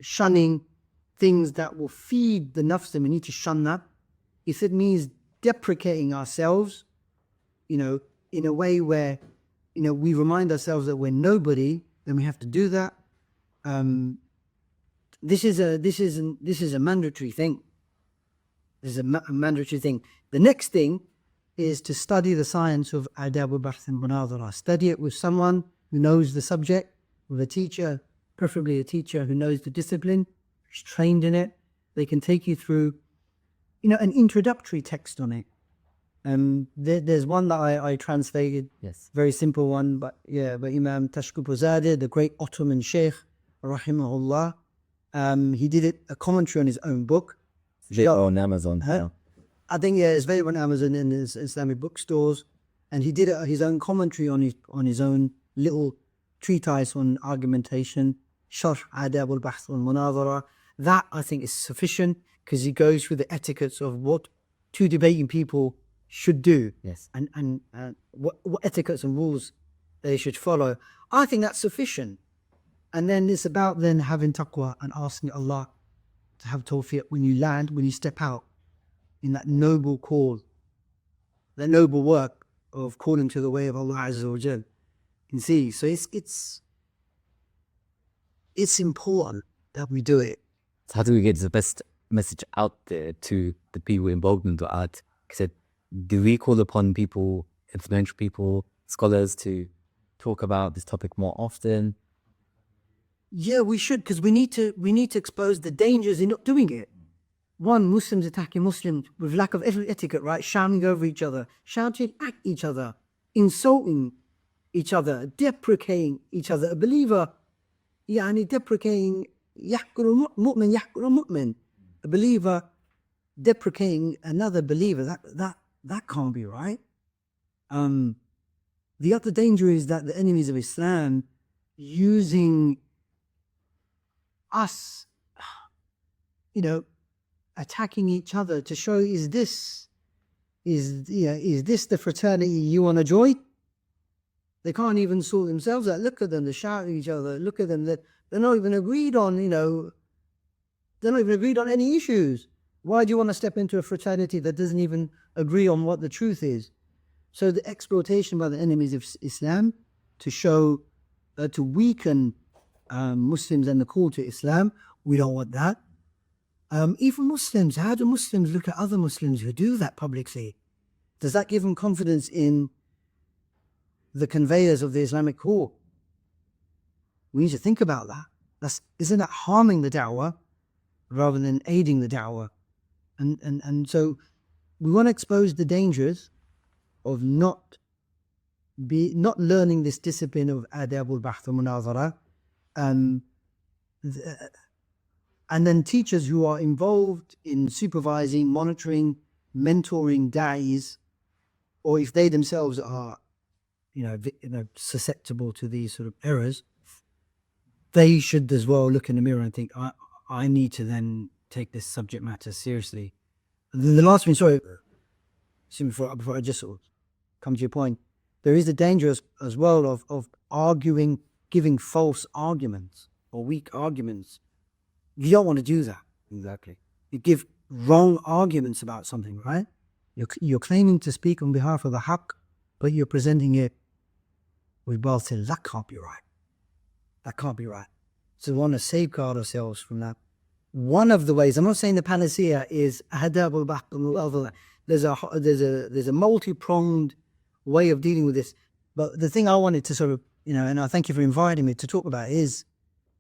shunning things that will feed the nafs, then we need to shun that. If it means deprecating ourselves, you know, in a way where, you know, we remind ourselves that we're nobody, then we have to do that. This is a mandatory thing. This is a mandatory thing. The next thing is to study the science of Ādāb, al-Baḥth and al-Munāẓara. Study it with someone who knows the subject, with a teacher, preferably a teacher who knows the discipline, who's trained in it. They can take you through, you know, an introductory text on it. There's one that I translated, Yes. very simple one, but yeah, by Imam Tashkupuzadeh, the great Ottoman Sheikh, rahimahullah. He did it, a commentary on his own book. On Amazon. Huh? I think, yeah, it's available on Amazon and his Islamic bookstores. And he did his own commentary on his own little treatise on argumentation, Sharh Ādāb al-Baḥth al-Munāẓara. That, I think, is sufficient, because he goes through the etiquettes of what two debating people should do. Yes. And what etiquettes and rules they should follow. I think that's sufficient. And then it's about then having taqwa and asking Allah to have tawfiq when you land, when you step out in that noble call, that noble work of calling to the way of Allah Azza wa Jal. You can see, so it's important that we do it. So how do we get the best message out there to the people involved in the art? Do we call upon people, influential people, scholars, to talk about this topic more often? Yeah, we should, because we need to expose the dangers in not doing it. One, Muslims attacking Muslims with lack of every etiquette, right? Shouting over each other, shouting at each other, insulting each other, deprecating each other. A believer, deprecating, يحقر المؤمن يحقر المؤمن. A believer deprecating another believer, that can't be right. The other danger is that the enemies of Islam using us, you know, attacking each other to show, is this the fraternity you want to join? They can't even sort themselves out. Look at them, they're shouting at each other. Look at them, they're not even agreed on, you know, they're not even agreed on any issues. Why do you want to step into a fraternity that doesn't even agree on what the truth is? So the exploitation by the enemies of Islam to show, to weaken Muslims and the call to Islam. We don't want that. Even Muslims, how do Muslims look at other Muslims who do that publicly? Does that give them confidence in the conveyors of the Islamic call? We need to think about that. Isn't that harming the da'wah rather than aiding the da'wah? And so we want to expose the dangers of not learning this discipline of Ādāb, al-Baḥth, wa-al-Munāẓara, and then teachers who are involved in supervising, monitoring, mentoring da'is, or if they themselves are, susceptible to these sort of errors, they should as well look in the mirror and think, I need to then take this subject matter seriously. The last thing, sorry, before I just sort of come to your point, there is the danger as well of arguing, giving false arguments or weak arguments. You don't want to do that. Exactly. You give wrong arguments about something, right? You're claiming to speak on behalf of the haqq, but you're presenting it with batil. That can't be right. That can't be right. So we want to safeguard ourselves from that. One of the ways, I'm not saying the panacea is Ādāb al-Baḥth. There's a multi-pronged way of dealing with this. But the thing I wanted to sort of, and I thank you for inviting me to talk about is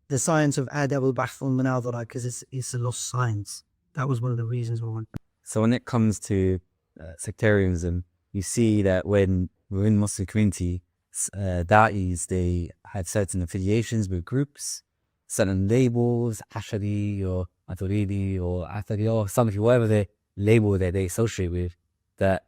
the science of Ādāb al-Baḥth wal-Munāẓara, because it's a lost science. That was one of the reasons why. So when it comes to sectarianism, you see that when we're in the Muslim community, da'is, they had certain affiliations with groups, certain labels, Ashari or Maturidi or Athari or something, whatever the label that they associate with, that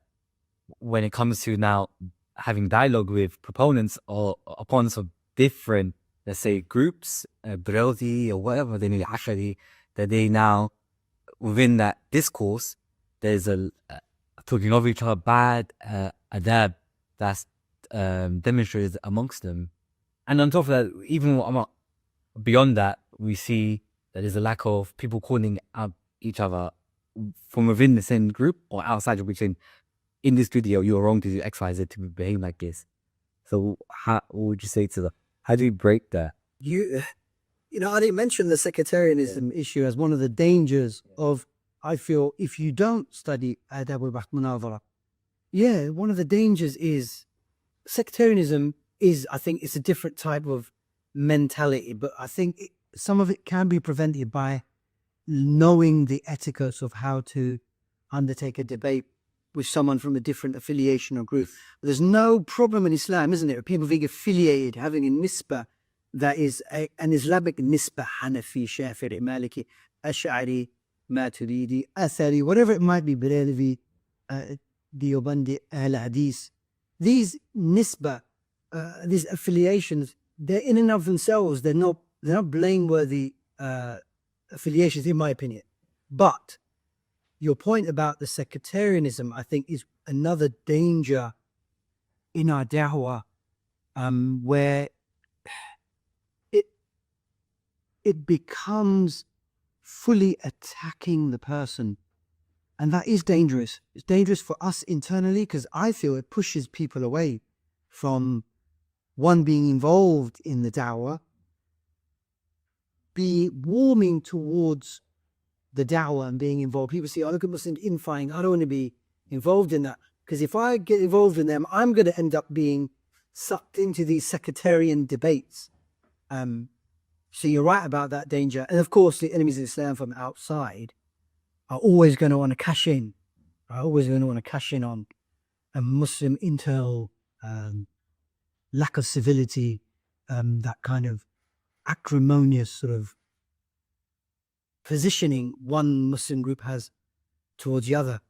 when it comes to now having dialogue with proponents or opponents of different, let's say, groups, Brodi or whatever, they need Ashari, that they now, within that discourse, there's a talking of each other, bad Adab that's demonstrated amongst them. And on top of that, even beyond that, we see that there's a lack of people calling out each other from within the same group or outside of which saying, in this video, you're wrong to do X, Y, Z, to behave like this. So what would you say to that? How do you break that? I didn't mention the sectarianism issue as one of the dangers of, I feel, if you don't study Ādāb al-Baḥth Munāẓara, one of the dangers is sectarianism is, I think, it's a different type of mentality, but I think some of it can be prevented by knowing the etiquette of how to undertake a debate with someone from a different affiliation or group. There's no problem in Islam, isn't it? People being affiliated, having a nisbah that is an Islamic nisbah, Hanafi, Shafi'i, Maliki, Ash'ari, Maturidi, Athari, whatever it might be, Barelvi, Diyobandi, Al-Hadith. These nisbah, these affiliations, they're in and of themselves, they're not blameworthy affiliations, in my opinion. But your point about the sectarianism, I think, is another danger in our da'wah, where it becomes fully attacking the person. And that is dangerous. It's dangerous for us internally, because I feel it pushes people away from, one, being involved in the da'wah, be warming towards the da'wah and being involved. People say, look at Muslims infighting. I don't want to be involved in that, because if I get involved in them, I'm going to end up being sucked into these sectarian debates. So you're right about that danger. And of course, the enemies of Islam from outside are always going to want to cash in. Are always going to want to cash in on a Muslim intel, lack of civility, that kind of acrimonious sort of positioning one Muslim group has towards the other.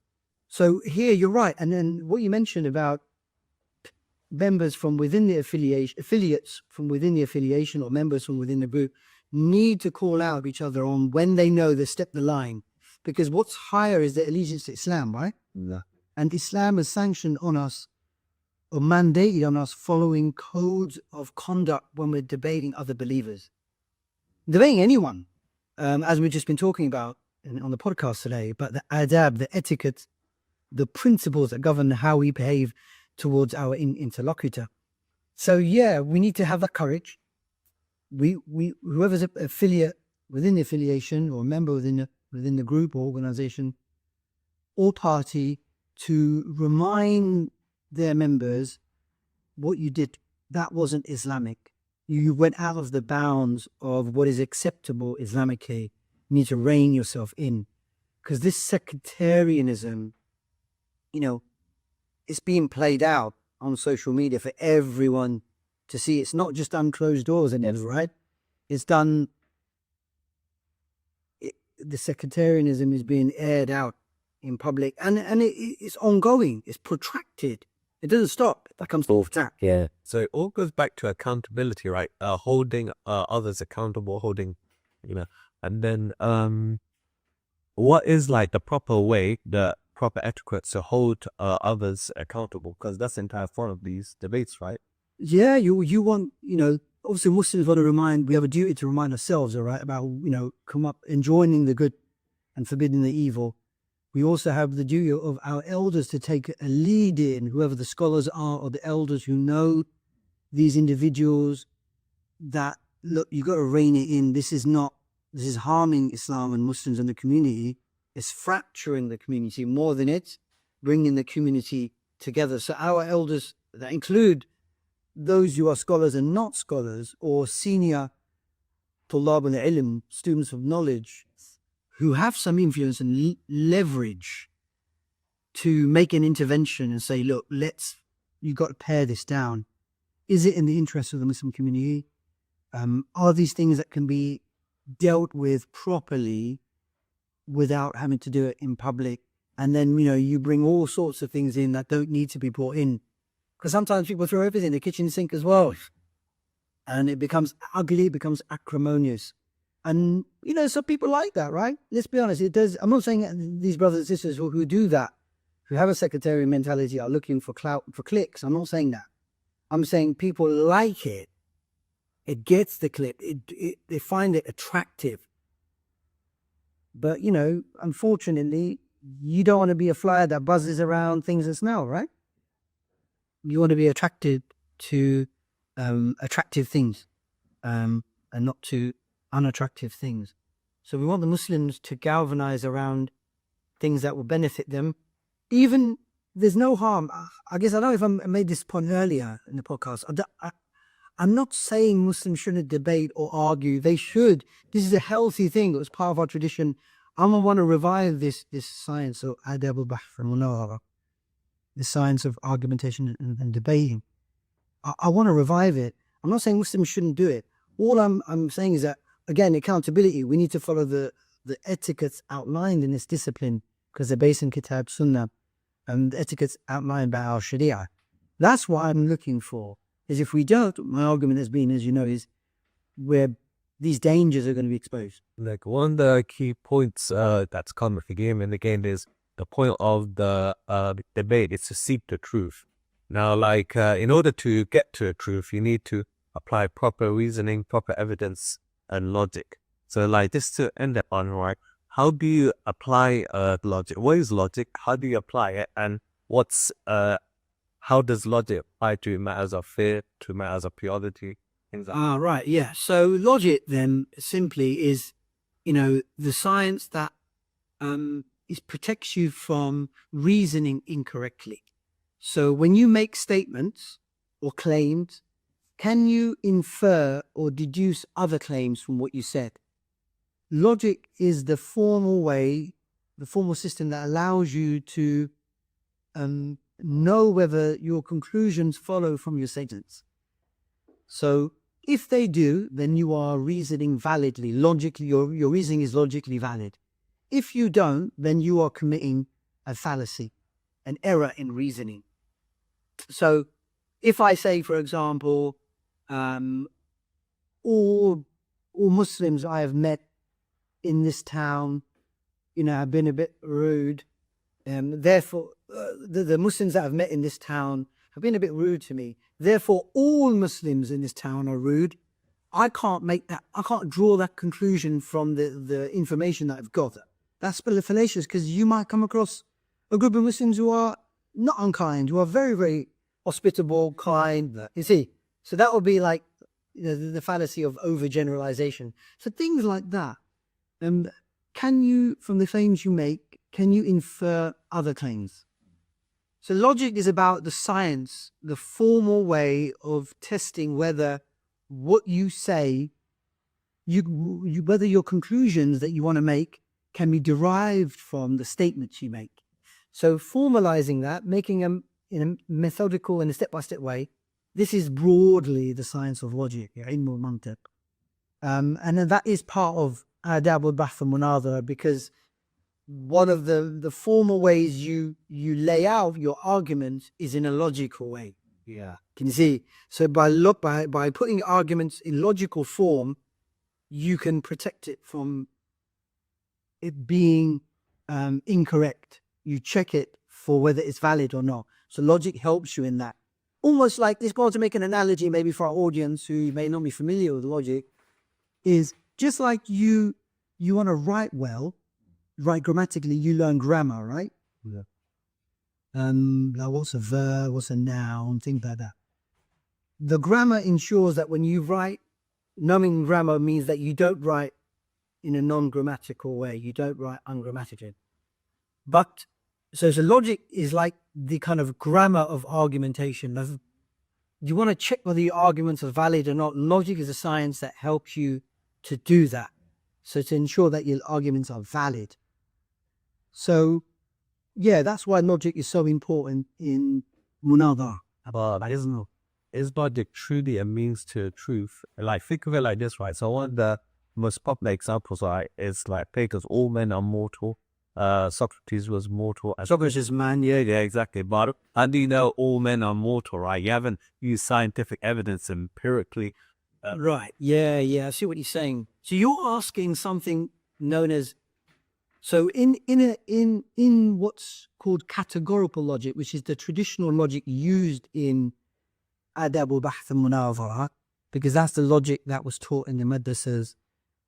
So here you're right. And then what you mentioned about members from within the affiliation, affiliates from within the affiliation, or members from within the group need to call out each other on when they know they stepped the line. Because what's higher is the allegiance to Islam, right? Yeah. And Islam has sanctioned on us, or mandated on us, following codes of conduct when we're debating other believers. Debating anyone, as we've just been talking about on the podcast today, but the adab, the etiquette, the principles that govern how we behave towards our interlocutor. So yeah, we need to have that courage. whoever's an affiliate within the affiliation or a member within the group or organization or party to remind their members what you did, that wasn't Islamic. You went out of the bounds of what is acceptable Islamically. You need to rein yourself in. Because this sectarianism, you know, it's being played out on social media for everyone to see. It's not just done closed doors and everything, right? It's done, the sectarianism is being aired out in public, and it's ongoing, it's protracted. It doesn't stop. That comes to attack. Yeah. So it all goes back to accountability, right? Holding others accountable, holding, you know, and then what is like the proper way, the proper etiquette to hold others accountable? Because that's the entire point of these debates, right? Yeah, you want, you know, obviously Muslims want to remind, we have a duty to remind ourselves, all right, about, you know, come up enjoining the good and forbidding the evil. We also have the duty of our elders to take a lead in, whoever the scholars are or the elders who know these individuals, that, look, you got to rein it in. This is harming Islam and Muslims and the community. It's fracturing the community more than it's bringing the community together. So our elders, that include those who are scholars and not scholars, or senior طلاب العلم, students of knowledge, who have some influence and leverage to make an intervention and say, look, you've got to pare this down. Is it in the interest of the Muslim community? Are these things that can be dealt with properly without having to do it in public? And then, you know, you bring all sorts of things in that don't need to be brought in. Because sometimes people throw everything in the kitchen sink as well. And it becomes ugly, it becomes acrimonious. And, you know, some people like that, right? Let's be honest, it does. I'm not saying that these brothers and sisters who do that, who have a sectarian mentality, are looking for clout, for clicks. I'm not saying that. I'm saying people like it. It gets the clip. They find it attractive. But, you know, unfortunately, you don't want to be a fly that buzzes around things that smell, right? You want to be attracted to attractive things and not to unattractive things. So we want the Muslims to galvanize around things that will benefit them. Even there's no harm. I guess I don't know if I made this point earlier in the podcast. I'm not saying Muslims shouldn't debate or argue. They should. This is a healthy thing. It was part of our tradition. I want to revive this science of Ādāb al-Baḥth and al-Munāẓara, the science of argumentation and debating. I want to revive it. I'm not saying Muslims shouldn't do it. All I'm saying is that, again, accountability. We need to follow the etiquettes outlined in this discipline, because they're based in Kitab, Sunnah, and the etiquettes outlined by our Sharia. That's what I'm looking for. Is if we don't, my argument has been, as you know, is where these dangers are going to be exposed. Like one of the key points that's common for game and again is the point of the debate is to seek the truth. Now, like in order to get to the truth, you need to apply proper reasoning, proper evidence, and logic. So, like this to end it on, right? How do you apply logic? What is logic? How do you apply it? And how does logic apply to matters of faith, to matters of theology, things like that? Right, yeah. So logic then simply is, you know, the science that protects you from reasoning incorrectly. So when you make statements or claims, can you infer or deduce other claims from what you said? Logic is the formal way, the formal system that allows you to know whether your conclusions follow from your statements. So if they do, then you are reasoning validly, logically, your reasoning is logically valid. If you don't, then you are committing a fallacy, an error in reasoning. So if I say, for example, all Muslims I have met in this town, you know, have been a bit rude, therefore the Muslims that I've met in this town have been a bit rude to me, therefore all Muslims in this town are rude. I can't draw that conclusion from the information that I've got. That's fallacious, because you might come across a group of Muslims who are not unkind, who are very, very hospitable, kind, you see. So that would be like, the fallacy of overgeneralization. So things like that. Can you, from the claims you make, can you infer other claims? So logic is about the science, the formal way of testing whether what you say, whether your conclusions that you want to make can be derived from the statements you make. So formalizing that, making them in a methodical and a step-by-step way, this is broadly the science of logic, ilm al-mantiq. And then that is part of Ādāb al-Baḥth al-Munāẓara, because one of the formal ways you lay out your argument is in a logical way. Yeah. Can you see? So by putting arguments in logical form, you can protect it from it being incorrect. You check it for whether it's valid or not. So logic helps you in that. Almost like this, going to make an analogy maybe for our audience who may not be familiar with logic, is just like you want to write well, write grammatically, you learn grammar, right? Yeah. Like what's a verb, what's a noun, things like that. The grammar ensures that when you write, knowing grammar means that you don't write in a non-grammatical way. You don't write ungrammatically. But so logic is like the kind of grammar of argumentation. You want to check whether your arguments are valid or not. Logic is a science that helps you to do that. So to ensure that your arguments are valid. So yeah, that's why logic is so important in Munāẓara. But is logic truly a means to truth? Like, think of it like this, right? So one of the most popular examples, right, is like Plato's all men are mortal. Socrates was mortal. Socrates is man, yeah, exactly. But how do you know all men are mortal, right? You haven't used scientific evidence empirically. Right. Yeah. I see what you're saying. So you're asking something known as, so in what's called categorical logic, which is the traditional logic used in Ādāb al-Baḥth al-Munāẓara, because that's the logic that was taught in the madrasahs.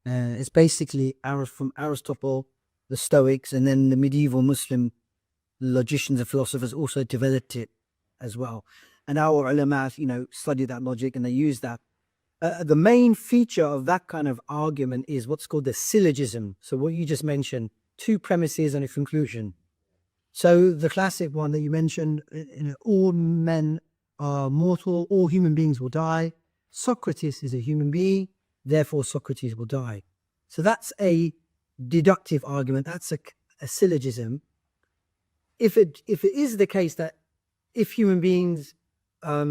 It's basically from Aristotle, the Stoics, and then the medieval Muslim logicians and philosophers also developed it as well. And our ulama, studied that logic and they use that. The main feature of that kind of argument is what's called the syllogism. So what you just mentioned, two premises and a conclusion. So the classic one that you mentioned, all men are mortal, all human beings will die. Socrates is a human being, therefore Socrates will die. So that's a deductive argument. That's a syllogism. If it is the case that if human beings are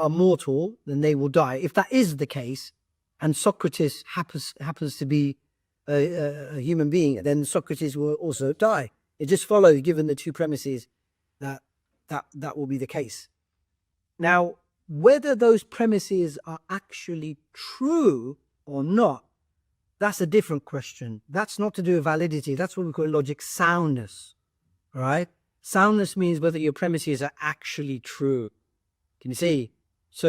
mortal, then they will die. If that is the case, and Socrates happens to be a human being, then Socrates will also die. It just follows, given the two premises, that will be the case. Now, whether those premises are actually true or not, that's a different question. That's not to do with validity. That's what we call logic soundness, right? Soundness means whether your premises are actually true. Can you see? So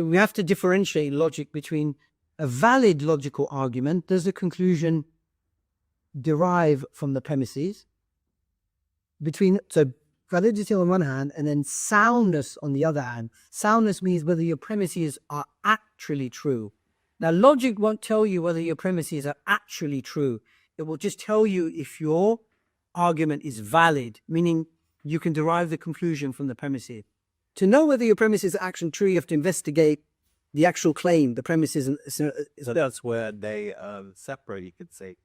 we have to differentiate logic between a valid logical argument. Does the conclusion derive from the premises? So validity on one hand, and then soundness on the other hand. Soundness means whether your premises are actually true. Now, logic won't tell you whether your premises are actually true. It will just tell you if your argument is valid, meaning you can derive the conclusion from the premises. To know whether your premises are actually true, you have to investigate the actual claim, the premises. So that's where they separate, you could say.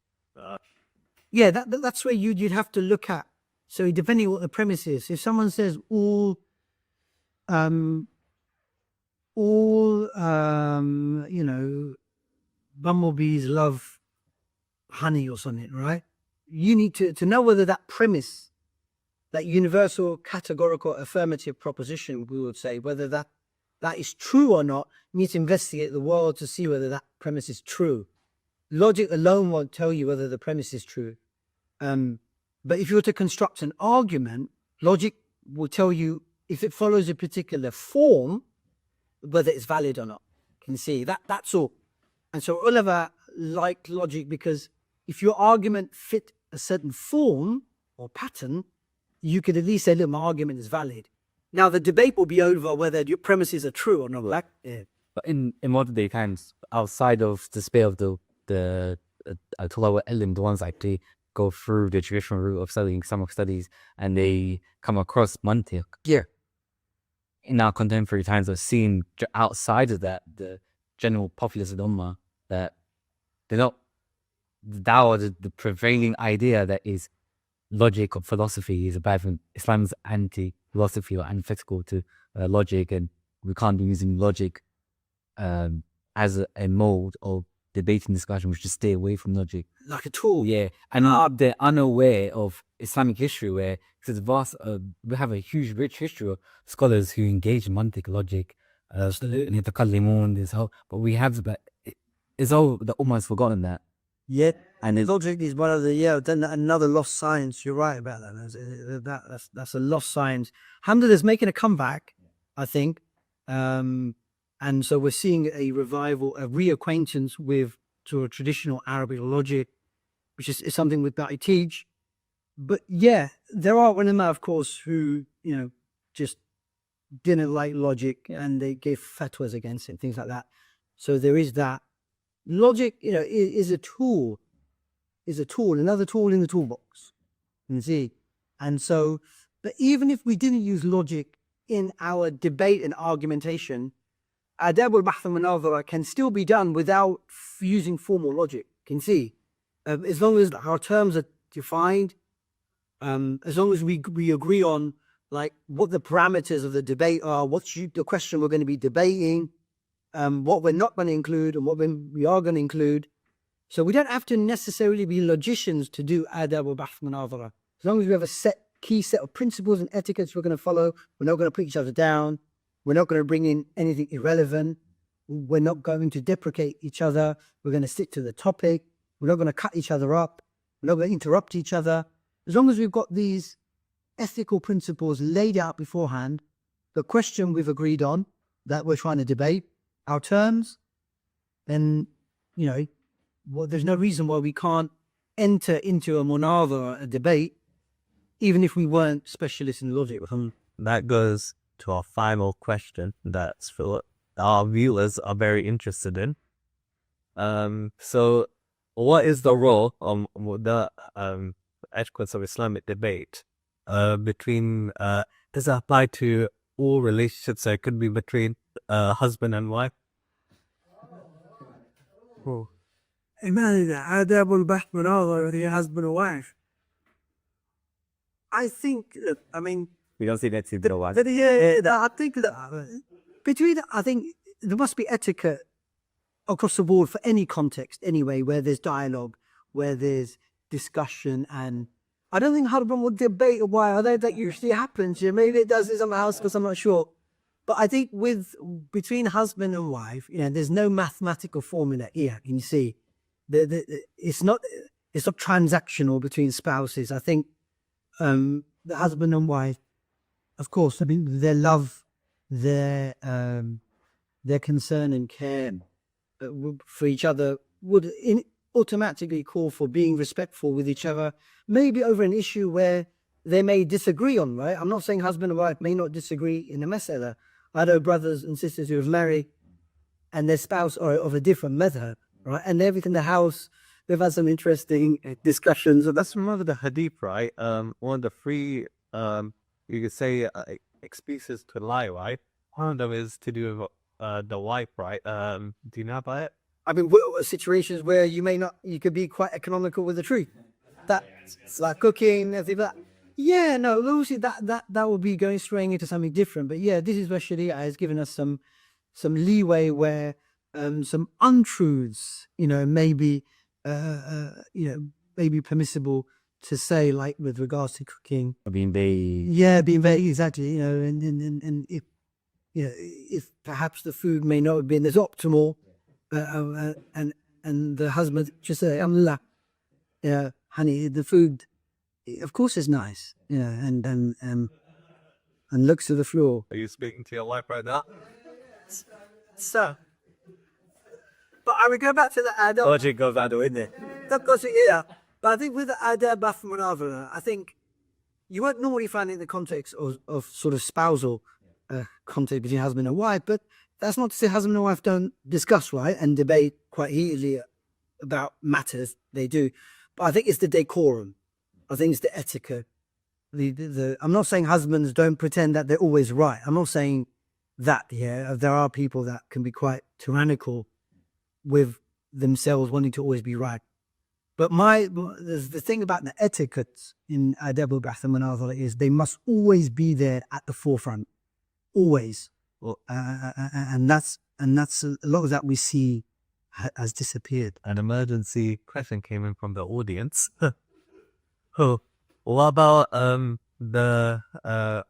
Yeah, that's where you'd have to look at. So depending on what the premise is, if someone says all bumblebees love honey or something, right? You need to know whether that premise, that universal categorical affirmative proposition, we would say, whether that is true or not. You need to investigate the world to see whether that premise is true. Logic alone won't tell you whether the premise is true. But if you were to construct an argument, logic will tell you if it follows a particular form, whether it's valid or not. Can you see that? That's all. And so ulama like logic because if your argument fit a certain form or pattern, you could at least say, look, my argument is valid. Now the debate will be over whether your premises are true or not. But in modern day times, outside of the sphere of the Tulab al-Ilm, the ones like they go through the traditional route of studying Islamic studies and they come across mantiq. Yeah. In our contemporary times, we're seeing outside of that, the general populace of the Ummah, that they're not, the prevailing idea that is logic or philosophy is a bad thing. Islam's anti-philosophy or antithetical to logic, and we can't be using logic as a mode of debating discussion. We should stay away from logic. Like a tool. Yeah, and they're unaware of Islamic history, where it's vast. We have a huge, rich history of scholars who engage in mantiq, logic, yatakallimun, this whole. But we have, but it's all the Ummah has forgotten that. Yeah, and logic is one of the then another lost science. You're right about that. That's a lost science. Alhamdulillah is making a comeback, I think, and so we're seeing a revival, a reacquaintance with to a traditional Arabic logic, which is something that I teach. But yeah, there are ulama, of course, who just didn't like logic and they gave fatwas against it, things like that. So there is that. Logic, is a tool, another tool in the toolbox. You see, and so, but even if we didn't use logic in our debate and argumentation, Ādāb al-Baḥth al-Munāẓara can still be done without using formal logic. You can see, as long as our terms are defined, as long as we agree on like what the parameters of the debate are, what's the question we're going to be debating. What we're not going to include and what we are going to include. So we don't have to necessarily be logicians to do Ādāb al-Baḥth al-Munāẓara. As long as we have a key set of principles and etiquettes we're going to follow, we're not going to put each other down. We're not going to bring in anything irrelevant. We're not going to deprecate each other. We're going to stick to the topic. We're not going to cut each other up. We're not going to interrupt each other. As long as we've got these ethical principles laid out beforehand, the question we've agreed on that we're trying to debate, our terms, then, there's no reason why we can't enter into a munāẓara, a debate, even if we weren't specialists in logic. That goes to our final question that's our viewers are very interested in. So what is the role of the etiquette of Islamic debate between, does it apply to all relationships? So it could be between husband and wife. Imagine that Ādāb al-Baḥth al-Munāẓara with your husband and wife. I think, We don't see that to the wife. I think that I think there must be etiquette across the board for any context anyway, where there's dialogue, where there's discussion, and I don't think husband would debate a wife. I don't think that usually happens. Maybe it does in some house, because I'm not sure. But I think between husband and wife, there's no mathematical formula here. You see, it's not transactional between spouses. I think the husband and wife, of course, their love, their concern and care for each other would automatically call for being respectful with each other. Maybe over an issue where they may disagree on. Right? I'm not saying husband and wife may not disagree in a mas'ala. I know brothers and sisters who have married and their spouse are of a different madhab, right? And everything in the house, they've had some interesting discussions. That's one of the hadith, right? One of the three, you could say, excuses to lie, right? One of them is to do with the wife, right? Do you know about it? Situations where you could be quite economical with the truth. That's like cooking, everything like that. Yeah, no, obviously that would be straying into something different. But yeah, this is where Sharia has given us some leeway where some untruths, maybe permissible to say, like with regards to cooking. Being vague. Yeah, being vague, exactly. And if perhaps the food may not have been as optimal, and the husband just say, Alhamdulillah, honey, the food, of course, is nice, and looks to the floor. Are you speaking to your wife right now? So, but I would go back to the Ādāb. Logic goes out the window. Of course, yeah. But I think with the Ādāb al-Munāẓara, I think you won't normally find it in the context of sort of spousal context between husband and wife, but That's not to say husband and wife don't discuss, right, and debate quite heatedly about matters. They do. But I think it's the decorum. I think it's the etiquette. I'm not saying husbands don't pretend that they're always right. I'm not saying that, yeah. There are people that can be quite tyrannical with themselves wanting to always be right. But the thing about the etiquette in Ādāb al-Baḥth and al-Munāẓara is they must always be there at the forefront. Always. And that's a lot of that we see has disappeared. An emergency question came in from the audience. Oh, what about the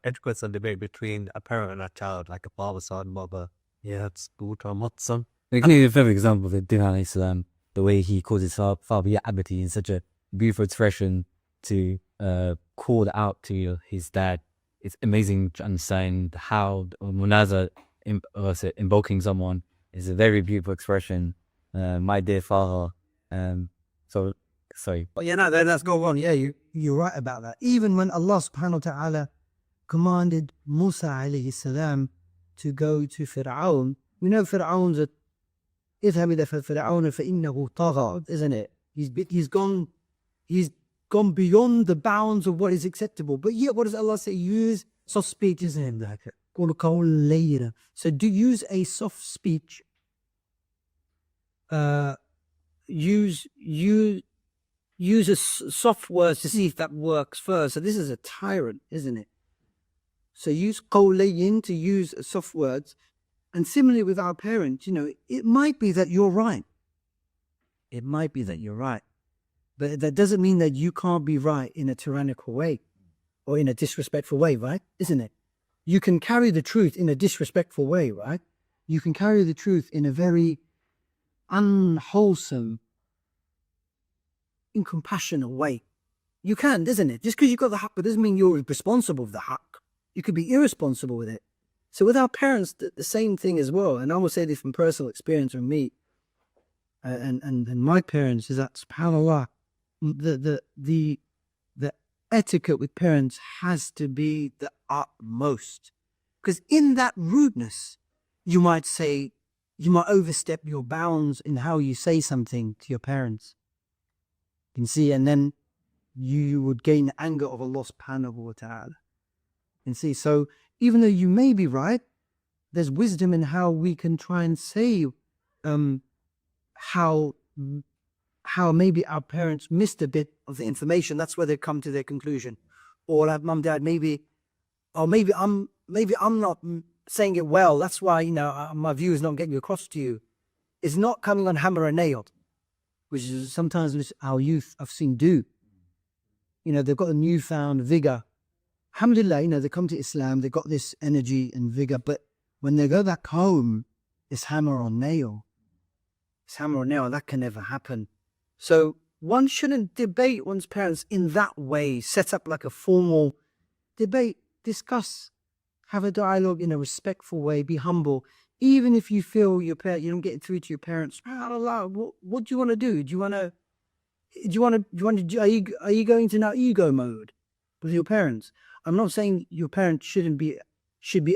etiquette and debate between a parent and a child, like a father, son, mother? Yeah, it's good or not, son. I can give you a perfect example of the Prophet, the way he calls his father Ya Abati in such a beautiful expression to call out to his dad. It's amazing to understand how Munāẓara, invoking someone, is a very beautiful expression. My dear father. So, sorry. But yeah, no, let's go on. Yeah, you're right about that. Even when Allah subhanahu wa ta'ala commanded Musa alayhi salam to go to Fir'aun, we know Fir'aun's a اذهب إلى فرعون فإنه طغى, isn't it? He's gone beyond the bounds of what is acceptable. But yet, what does Allah say? Use soft speech, isn't it? So do use a soft speech. Use a soft words to see if that works first. So this is a tyrant, isn't it? So use qawlayn to use soft words. And similarly with our parents, it might be that you're right. It might be that you're right. But that doesn't mean that you can't be right in a tyrannical way or in a disrespectful way, right? Isn't it? You can carry the truth in a disrespectful way, right? You can carry the truth in a very unwholesome, incompassionate way. You can, doesn't it? Just because you've got the haqq, doesn't mean you're responsible for the haqq. You could be irresponsible with it. So with our parents, the same thing as well. And I will say this from personal experience from me and my parents, is that, subhanAllah, the etiquette with parents has to be the utmost. Because in that rudeness, you might overstep your bounds in how you say something to your parents. You can see, and then you would gain the anger of Allah subhanahu wa ta'ala. And see, so even though you may be right, there's wisdom in how we can try and say how maybe our parents missed a bit of the information. That's where they come to their conclusion. Or like, mum, dad, maybe I'm not saying it well. That's why, my view is not getting across to you. It's not coming on hammer and nailed, which is sometimes which our youth I've seen do. They've got a newfound vigor. Alhamdulillah, they come to Islam, they've got this energy and vigor, but when they go back home, it's hammer on nail. It's hammer on nail, that can never happen. So one shouldn't debate one's parents in that way, set up like a formal debate, discuss, have a dialogue in a respectful way, be humble. Even if you feel you don't get through to your parents, what do you want to do? Are you going to now ego mode with your parents? I'm not saying your parents should be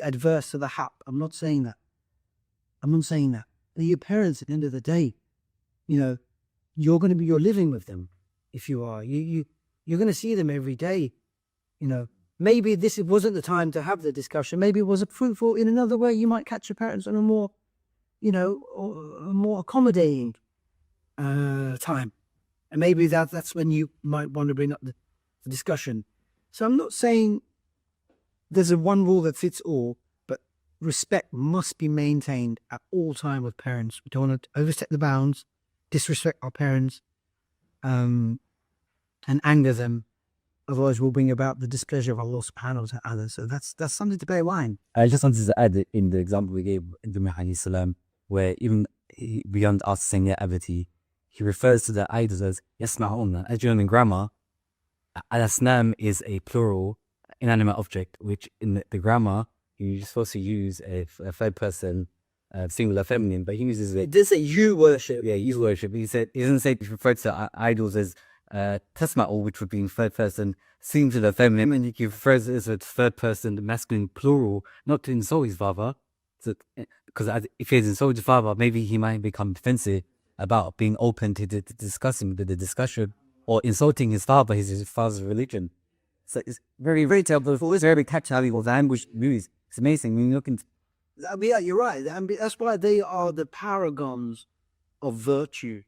adverse to the haqq. I'm not saying that. They're your parents at the end of the day. You're living with them. If you are, you're going to see them every day. Maybe this wasn't the time to have the discussion. Maybe it was fruitful in another way. You might catch your parents on a more, a more accommodating time. And maybe that's when you might want to bring up the discussion. So I'm not saying there's a one rule that fits all, but respect must be maintained at all time with parents. We don't want to overstep the bounds, disrespect our parents, and anger them. Otherwise, we'll bring about the displeasure of Allah subhanahu wa ta'ala. So that's something to bear in mind. I just wanted to add in the example we gave in the Salam, where even beyond us saying Ya Abati, he refers to the idols as Yasma'una. As you know in grammar, al-Asnam is a plural inanimate object, which in the grammar, you're supposed to use a third person, singular feminine, but he uses it. It did say you worship. Yeah, you worship. He doesn't say, he refers to idols as tasma'u, which would be in third person, singular feminine, and he refers to it as a third person, the masculine plural, not to insult his father. because if he's insulted father, maybe he might become defensive about being open to discussing the discussion or insulting his father, his father's religion. So it's very, very terrible. It's very catchy with language movies. It's amazing when you look into. Yeah, you're right. And that's why they are the paragons of virtue.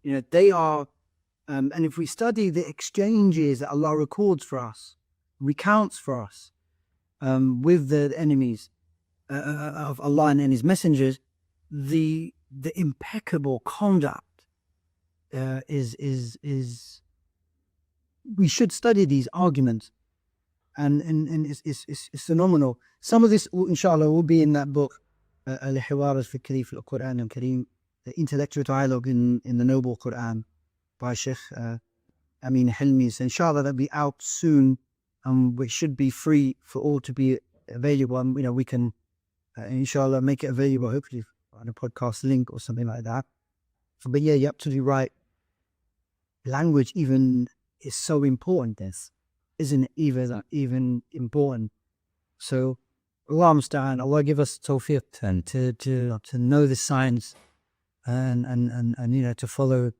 You know, they are, and if we study the exchanges that Allah records for us, recounts for us, with the enemies of Allah and His messengers, the impeccable conduct is. We should study these arguments, and it's phenomenal. Some of this, inshallah, will be in that book, al-Hiwar al-Fikri fi-l-Qur'an al-Karim, the intellectual dialogue in the Noble Qur'an by Shaykh Ismāʿīl. So inshallah, that'll be out soon, which should be free for all to be available. And we can, inshallah, make it available, hopefully on a podcast link or something like that. But yeah, you're absolutely right. Language even is so important. This isn't it even important. So Allah musta'an, Allah give us tawfiq and to know the science and to follow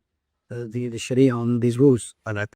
the Sharia on these rules. And I